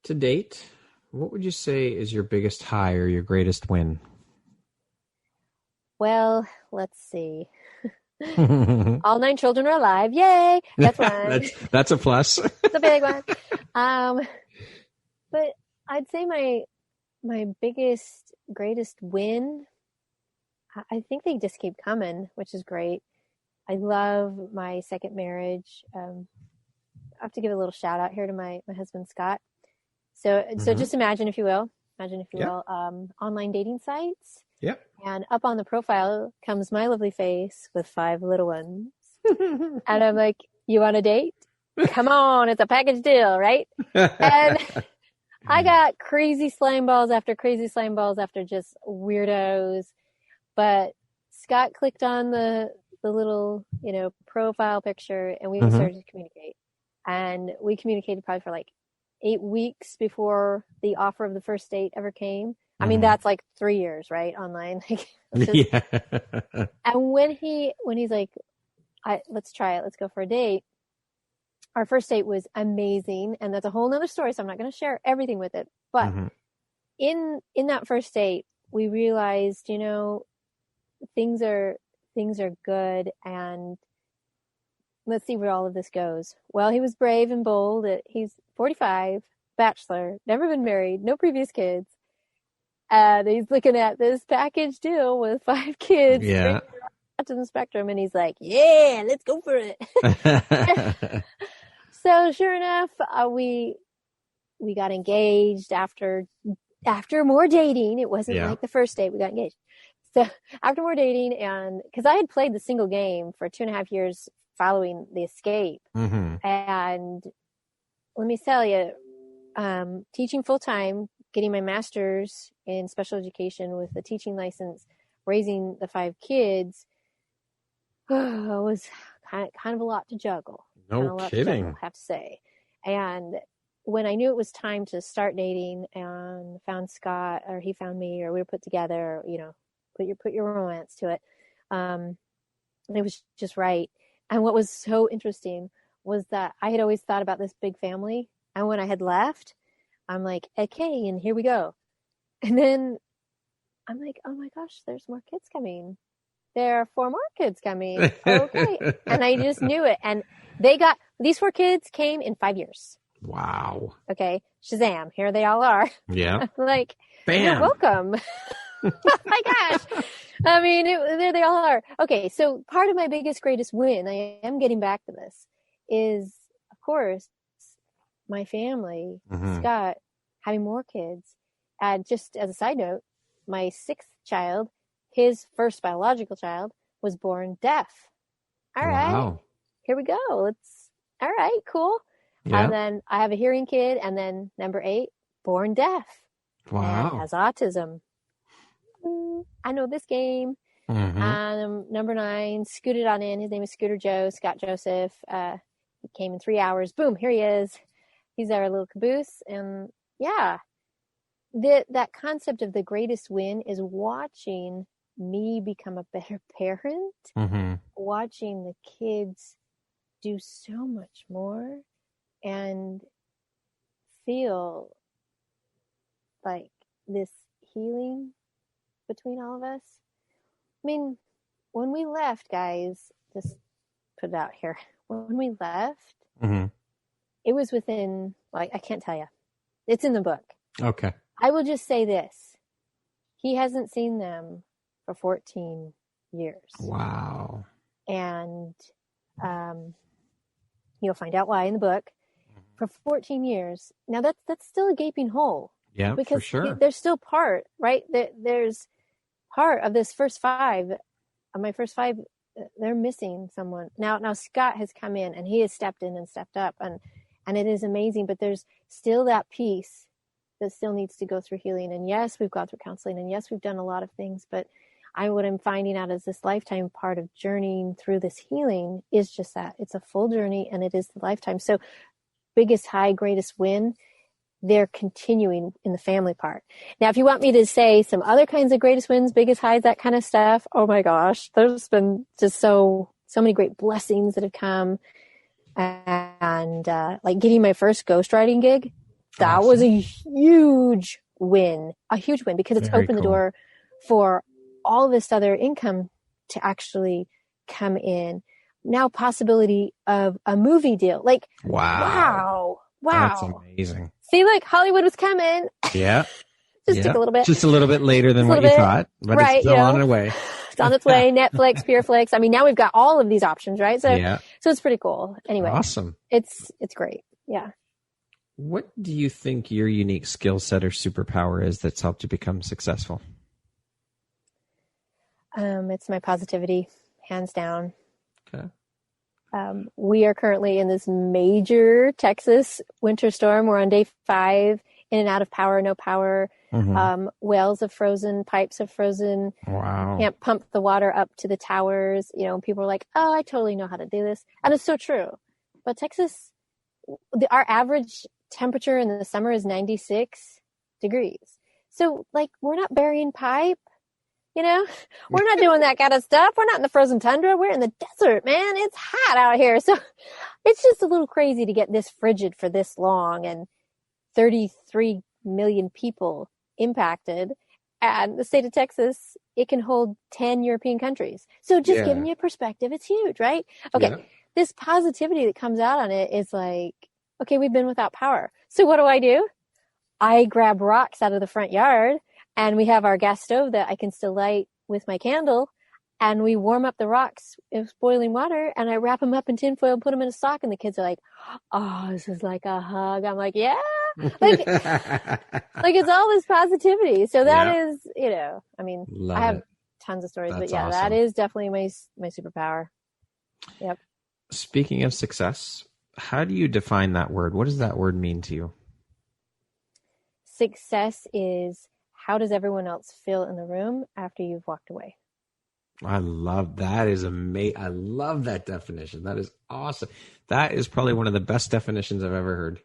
Speaker 1: To date, what would you say is your biggest high or your greatest win?
Speaker 2: Well, let's see. All 9 children are alive. Yay! That's one.
Speaker 1: that's a plus.
Speaker 2: It's a big one. But I'd say my biggest, greatest win, I think they just keep coming, which is great. I love my second marriage. I have to give a little shout out here to my husband, Scott. So just imagine, if you will, online dating sites.
Speaker 1: Yep.
Speaker 2: And up on the profile comes my lovely face with 5 little ones. And I'm like, you want a date? Come on, it's a package deal, right? And I got crazy slime balls after just weirdos. But Scott clicked on the little, profile picture, and we started to communicate. And we communicated probably for like 8 weeks before the offer of the first date ever came. I mean, that's like 3 years, right? Online.
Speaker 1: Yeah.
Speaker 2: And when he's like, let's try it. Let's go for a date. Our first date was amazing. And that's a whole nother story. So I'm not going to share everything with it. But in that first date, we realized, things are good. And let's see where all of this goes. Well, he was brave and bold. He's 45. bachelor, never been married, no previous kids. And he's looking at this package deal with 5 kids.
Speaker 1: Yeah.
Speaker 2: To the spectrum, and he's like, yeah, let's go for it. So sure enough, we got engaged after more dating. It wasn't like the first date, we got engaged. So after more dating, and because I had played the single game for 2.5 years following the escape. And let me tell you, teaching full-time, getting my master's in special education with a teaching license, raising the 5 kids, it was kind of a lot to juggle.
Speaker 1: No kidding.
Speaker 2: I have to say. And when I knew it was time to start dating and found Scott, or he found me, or we were put together, you know, put your romance to it. It was just right. And what was so interesting was that I had always thought about this big family. And when I had left, I'm like, okay, and here we go. And then I'm like, oh my gosh, there's more kids coming. There are 4 more kids coming. Okay. And I just knew it. And these 4 kids came in 5 years.
Speaker 1: Wow.
Speaker 2: Okay. Shazam. Here they all are.
Speaker 1: Yeah.
Speaker 2: Like,
Speaker 1: bam.
Speaker 2: You're welcome. Oh my gosh. I mean, there they all are. Okay. So part of my biggest, greatest win, I am getting back to this, is, of course, my family, Scott, having more kids. And just as a side note, my 6th child, his first biological child, was born deaf. All right.
Speaker 1: Wow.
Speaker 2: Here we go. All right, cool.
Speaker 1: Yeah.
Speaker 2: And then I have a hearing kid, and then number 8, born deaf.
Speaker 1: Wow.
Speaker 2: And has autism. I know this game. Number 9, scooted on in. His name is Scooter Joe, Scott Joseph. He came in 3 hours. Boom, here he is. He's our little caboose. And yeah, that concept of the greatest win is watching me become a better parent, watching the kids do so much more and feel like this healing between all of us. I mean, when we left, guys, just put it out here. When we left, it was within, like, I can't tell you. It's in the book.
Speaker 1: Okay. I
Speaker 2: will just say this. He hasn't seen them for 14 years.
Speaker 1: Wow.
Speaker 2: And you'll find out why in the book. For 14 years. Now that's still a gaping hole.
Speaker 1: Yeah,
Speaker 2: because
Speaker 1: for sure.
Speaker 2: There's still part, right? There's part of this first 5, of my first 5, they're missing someone. Now Scott has come in and he has stepped in and stepped up, and it is amazing, but there's still that piece that still needs to go through healing. And yes, we've gone through counseling, and yes, we've done a lot of things, but what I'm finding out is this lifetime part of journeying through this healing is just that. It's a full journey, and it is the lifetime. So biggest high, greatest win, they're continuing in the family part. Now, if you want me to say some other kinds of greatest wins, biggest highs, that kind of stuff, oh my gosh, there's been just so many great blessings that have come. And like getting my first ghostwriting gig, that was a huge win, because it's opened the door for all this other income to actually come in. Now possibility of a movie deal. Like, wow.
Speaker 1: That's amazing.
Speaker 2: See, like Hollywood was coming.
Speaker 1: Yeah.
Speaker 2: Took a little bit.
Speaker 1: Just a little bit later than what you thought, but it's still on its way.
Speaker 2: It's on its way. Netflix, Pureflix. I mean, now we've got all of these options, right? So it's pretty cool. Anyway.
Speaker 1: Awesome.
Speaker 2: It's great. Yeah.
Speaker 1: What do you think your unique skill set or superpower is that's helped you become successful?
Speaker 2: It's my positivity, hands down.
Speaker 1: Okay.
Speaker 2: We are currently in this major Texas winter storm. We're on day 5, in and out of power, no power. Wells have frozen, pipes have frozen.
Speaker 1: Wow.
Speaker 2: Can't pump the water up to the towers. You know, people are like, oh, I totally know how to do this. And it's so true. But Texas, our average temperature in the summer is 96 degrees. So, like, we're not burying pipe. You know, we're not doing that kind of stuff. We're not in the frozen tundra. We're in the desert, man. It's hot out here. So it's just a little crazy to get this frigid for this long, and 33 million people impacted. And the state of Texas, it can hold 10 European countries. So just giving you a perspective, it's huge, right? Okay. Yeah. This positivity that comes out on it is like, okay, we've been without power. So what do? I grab rocks out of the front yard, and we have our gas stove that I can still light with my candle, and we warm up the rocks with boiling water, and I wrap them up in tinfoil and put them in a sock, and the kids are like, oh, this is like a hug. I'm like, yeah. Like it's all this positivity. So that is, I mean,
Speaker 1: Love
Speaker 2: I have
Speaker 1: it.
Speaker 2: tons of stories,
Speaker 1: That's
Speaker 2: but yeah,
Speaker 1: awesome.
Speaker 2: that is definitely my superpower. Yep.
Speaker 1: Speaking of success, how do you define that word? What does that word mean to you?
Speaker 2: Success is, how does everyone else feel in the room after you've walked away?
Speaker 1: I love that. Is amazing. I love that definition. That is awesome. That is probably one of the best definitions I've ever heard.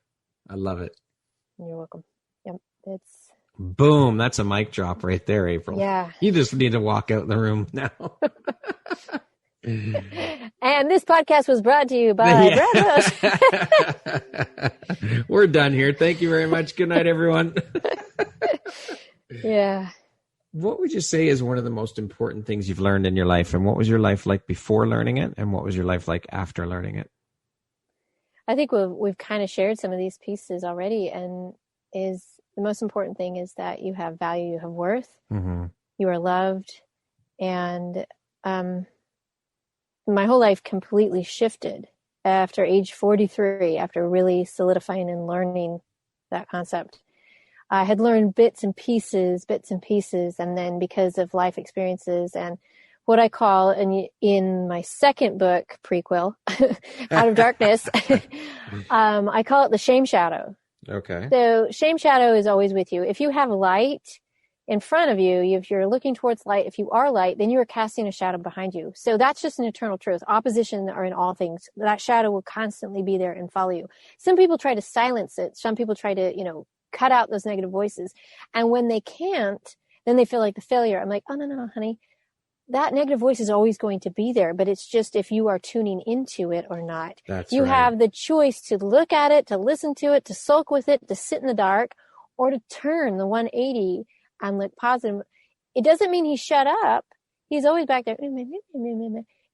Speaker 1: I love it.
Speaker 2: You're welcome. Yep. It's
Speaker 1: boom. That's a mic drop right there, April.
Speaker 2: Yeah.
Speaker 1: You just need to walk out the room now.
Speaker 2: And this podcast was brought to you by Brad Bush.
Speaker 1: We're done here. Thank you very much. Good night, everyone.
Speaker 2: Yeah.
Speaker 1: What would you say is one of the most important things you've learned in your life? And what was your life like before learning it? And what was your life like after learning it?
Speaker 2: I think we've kind of shared some of these pieces already. And the most important thing is that you have value, you have worth, you are loved. And my whole life completely shifted after age 43, after really solidifying and learning that concept. I had learned bits and pieces. And then because of life experiences and what I call in my second book, prequel, Out of Darkness, I call it the shame shadow.
Speaker 1: Okay.
Speaker 2: So shame shadow is always with you. If you have light in front of you, if you're looking towards light, if you are light, then you are casting a shadow behind you. So that's just an eternal truth. Opposition are in all things. That shadow will constantly be there and follow you. Some people try to silence it. Some people try to, cut out those negative voices. And when they can't, then they feel like the failure. I'm like, oh, no, honey. That negative voice is always going to be there, but it's just if you are tuning into it or not.
Speaker 1: That's
Speaker 2: you
Speaker 1: right.
Speaker 2: have the choice to look at it, to listen to it, to sulk with it, to sit in the dark, or to turn the 180 and look positive. It doesn't mean he shut up. He's always back there.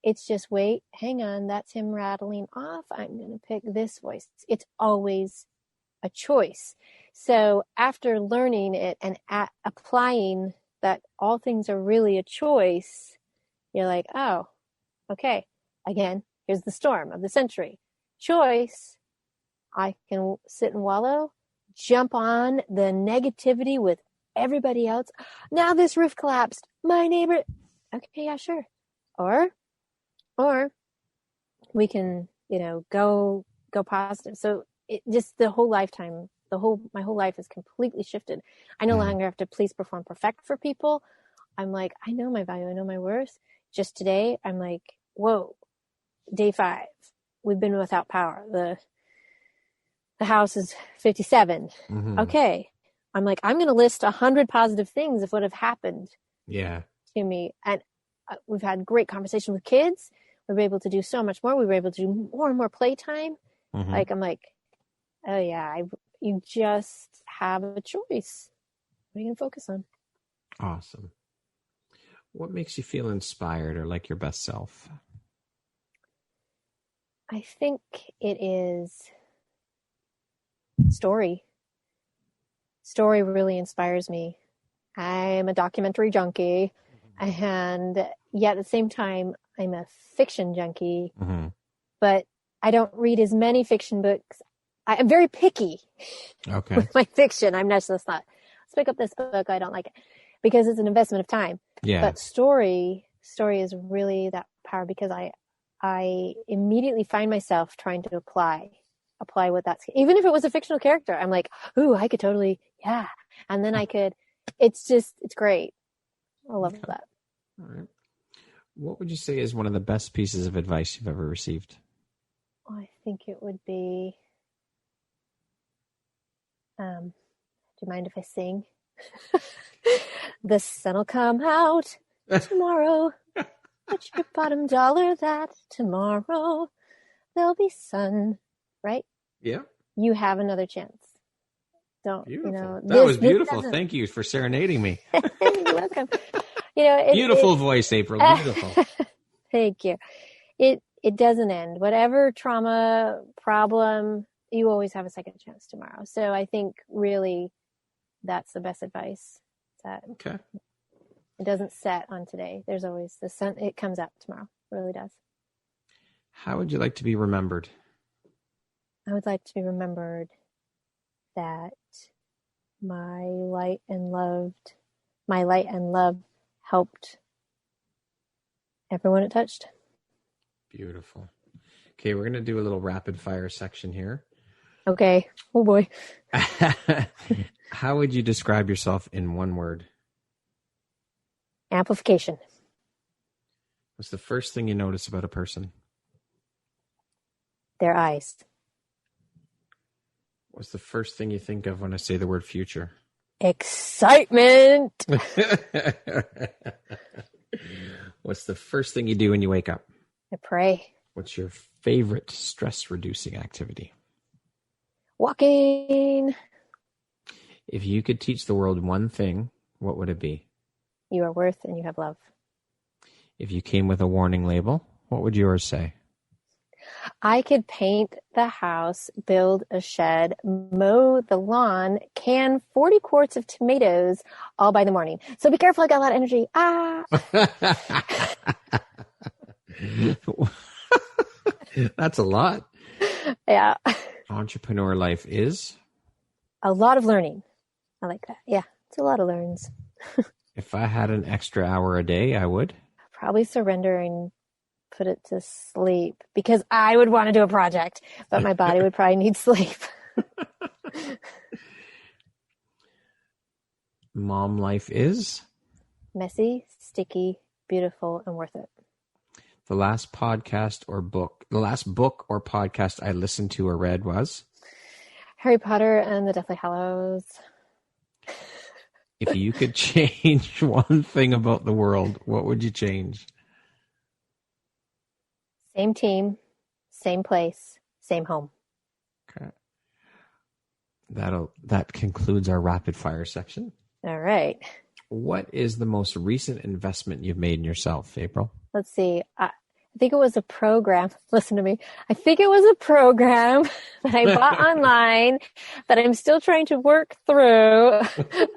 Speaker 2: It's just, wait, hang on. That's him rattling off. I'm going to pick this voice. It's always a choice. So after learning it and applying that all things are really a choice, you're like, oh, okay. Again, here's the storm of the century. Choice. I can sit and wallow, jump on the negativity with everybody else. Now this roof collapsed. My neighbor. Okay, yeah, sure. Or we can, go positive. So it just the whole lifetime, my whole life is completely shifted. I no longer have to please, perform, perfect for people. I'm like, I know my value. I know my worth. Just today, I'm like, whoa, day 5. We've been without power. The house is 57. Okay. I'm like, I'm going to list 100 positive things of what have happened to me. And we've had great conversation with kids. We were able to do so much more. We were able to do more and more playtime. Like, I'm like, oh yeah, you just have a choice. What are you going to focus on?
Speaker 1: Awesome. What makes you feel inspired or like your best self?
Speaker 2: I think it is story. Story really inspires me. I'm a documentary junkie, and yet at the same time, I'm a fiction junkie, but I don't read as many fiction books. I'm very picky with my fiction. I'm not just not, let's pick up this book. I don't like it because it's an investment of time.
Speaker 1: Yeah.
Speaker 2: But story is really that power because I immediately find myself trying to apply what that's, even if it was a fictional character, I'm like, ooh, I could totally, yeah. And then it's great. I love that.
Speaker 1: All right. What would you say is one of the best pieces of advice you've ever received?
Speaker 2: I think it would be, do you mind if I sing? The sun will come out tomorrow. Bet your bottom dollar that tomorrow there'll be sun, right?
Speaker 1: Yeah.
Speaker 2: You have another chance. Don't,
Speaker 1: beautiful. That was beautiful. Thank you for serenading me.
Speaker 2: You're welcome.
Speaker 1: Beautiful voice, April. Beautiful.
Speaker 2: Thank you. It doesn't end. Whatever trauma, problem, you always have a second chance tomorrow. So I think really that's the best advice. That
Speaker 1: Okay.
Speaker 2: it doesn't set on today. There's always the sun. It comes out tomorrow. It really does.
Speaker 1: How would you like to be remembered?
Speaker 2: I would like to be remembered that my light and love helped everyone it touched.
Speaker 1: Beautiful. Okay, we're going to do a little rapid fire section here.
Speaker 2: Okay. Oh boy.
Speaker 1: How would you describe yourself in one word?
Speaker 2: Amplification.
Speaker 1: What's the first thing you notice about a person?
Speaker 2: Their eyes.
Speaker 1: What's the first thing you think of when I say the word future?
Speaker 2: Excitement.
Speaker 1: What's the first thing you do when you wake up?
Speaker 2: I pray.
Speaker 1: What's your favorite stress-reducing activity?
Speaker 2: Walking.
Speaker 1: If you could teach the world one thing, what would it be?
Speaker 2: You are worth and you have love.
Speaker 1: If you came with a warning label, what would yours say?
Speaker 2: I could paint the house, build a shed, mow the lawn, can 40 quarts of tomatoes all by the morning. So be careful, I got a lot of energy.
Speaker 1: That's a lot.
Speaker 2: Yeah.
Speaker 1: Entrepreneur life is?
Speaker 2: A lot of learning. I like that. Yeah, it's a lot of learns.
Speaker 1: If I had an extra hour a day, I would?
Speaker 2: Probably surrender and put it to sleep because I would want to do a project, but my body would probably need sleep.
Speaker 1: Mom life is?
Speaker 2: Messy, sticky, beautiful, and worth it.
Speaker 1: The last book or podcast I listened to or read was?
Speaker 2: Harry Potter and the Deathly Hallows.
Speaker 1: If you could change one thing about the world, what would you change?
Speaker 2: Same team, same place, same home.
Speaker 1: Okay. That concludes our rapid fire section.
Speaker 2: All right.
Speaker 1: What is the most recent investment you've made in yourself, April?
Speaker 2: Let's see. I think it was a program. Listen to me. I think it was a program that I bought online that I'm still trying to work through.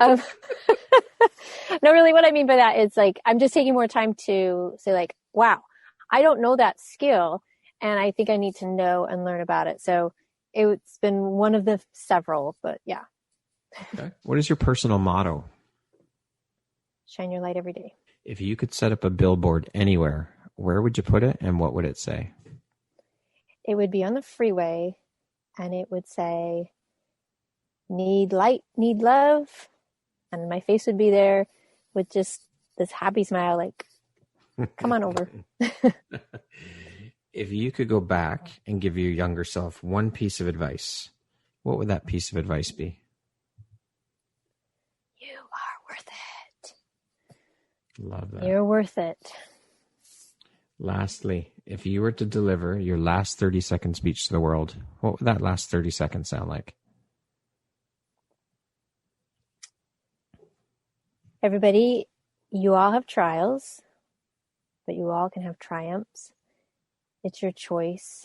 Speaker 2: No, really what I mean by that is like, I'm just taking more time to say like, wow, I don't know that skill and I think I need to know and learn about it. So it's been one of the several, but yeah.
Speaker 1: Okay. What is your personal motto?
Speaker 2: Shine your light every day.
Speaker 1: If you could set up a billboard anywhere, where would you put it and what would it say?
Speaker 2: It would be on the freeway and it would say, need light, need love. And my face would be there with just this happy smile like, come on over.
Speaker 1: If you could go back and give your younger self one piece of advice, what would that piece of advice be?
Speaker 2: You are worth it.
Speaker 1: Love that.
Speaker 2: You're worth it.
Speaker 1: Lastly, if you were to deliver your last 30-second speech to the world, what would that last 30 seconds sound like?
Speaker 2: Everybody, you all have trials, but you all can have triumphs. It's your choice.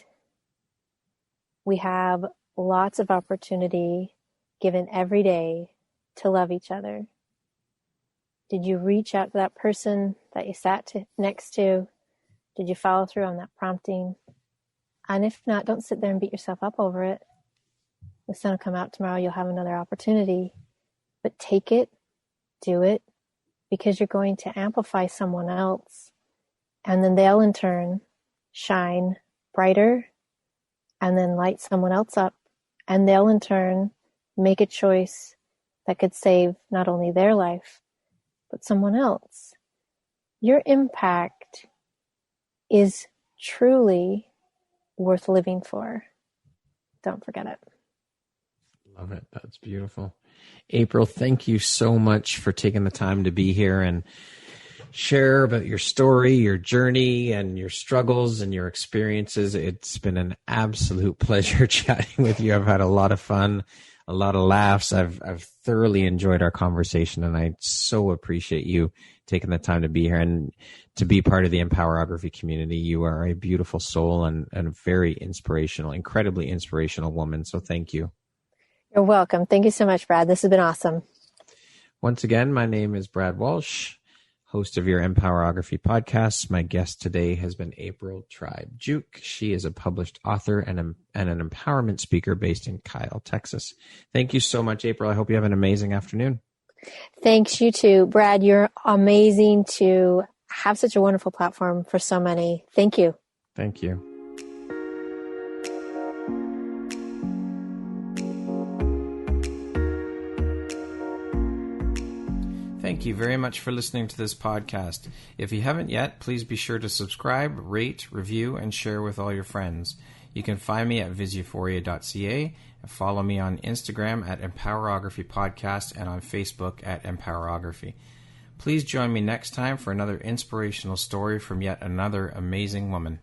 Speaker 2: We have lots of opportunity given every day to love each other. Did you reach out to that person that you sat next to? Did you follow through on that prompting? And if not, don't sit there and beat yourself up over it. The sun will come out tomorrow. You'll have another opportunity. But take it, do it, because you're going to amplify someone else. And then they'll in turn shine brighter and then light someone else up. And they'll in turn make a choice that could save not only their life, but someone else. Your impact is truly worth living for. Don't forget it.
Speaker 1: Love it. That's beautiful. April, thank you so much for taking the time to be here and share about your story, your journey, and your struggles and your experiences. It's been an absolute pleasure chatting with you. I've had a lot of fun. a lot of laughs. I've thoroughly enjoyed our conversation, and I so appreciate you taking the time to be here and to be part of the Empowerography community. You are a beautiful soul and a very inspirational, incredibly inspirational woman. So thank you.
Speaker 2: You're welcome. Thank you so much, Brad. This has been awesome.
Speaker 1: Once again, my name is Brad Walsh, host of your Empowerography Podcast. My guest today has been April Tribe Giauque. She is a published author and an empowerment speaker based in Kyle, Texas. Thank you so much, April. I hope you have an amazing afternoon.
Speaker 2: Thanks, you too. Brad, you're amazing to have such a wonderful platform for so many. Thank you.
Speaker 1: Thank you. Thank you very much for listening to this podcast. If you haven't yet, please be sure to subscribe, rate, review, and share with all your friends. You can find me at visuphoria.ca and follow me on Instagram at Empowerography Podcast and on Facebook at Empowerography. Please join me next time for another inspirational story from yet another amazing woman.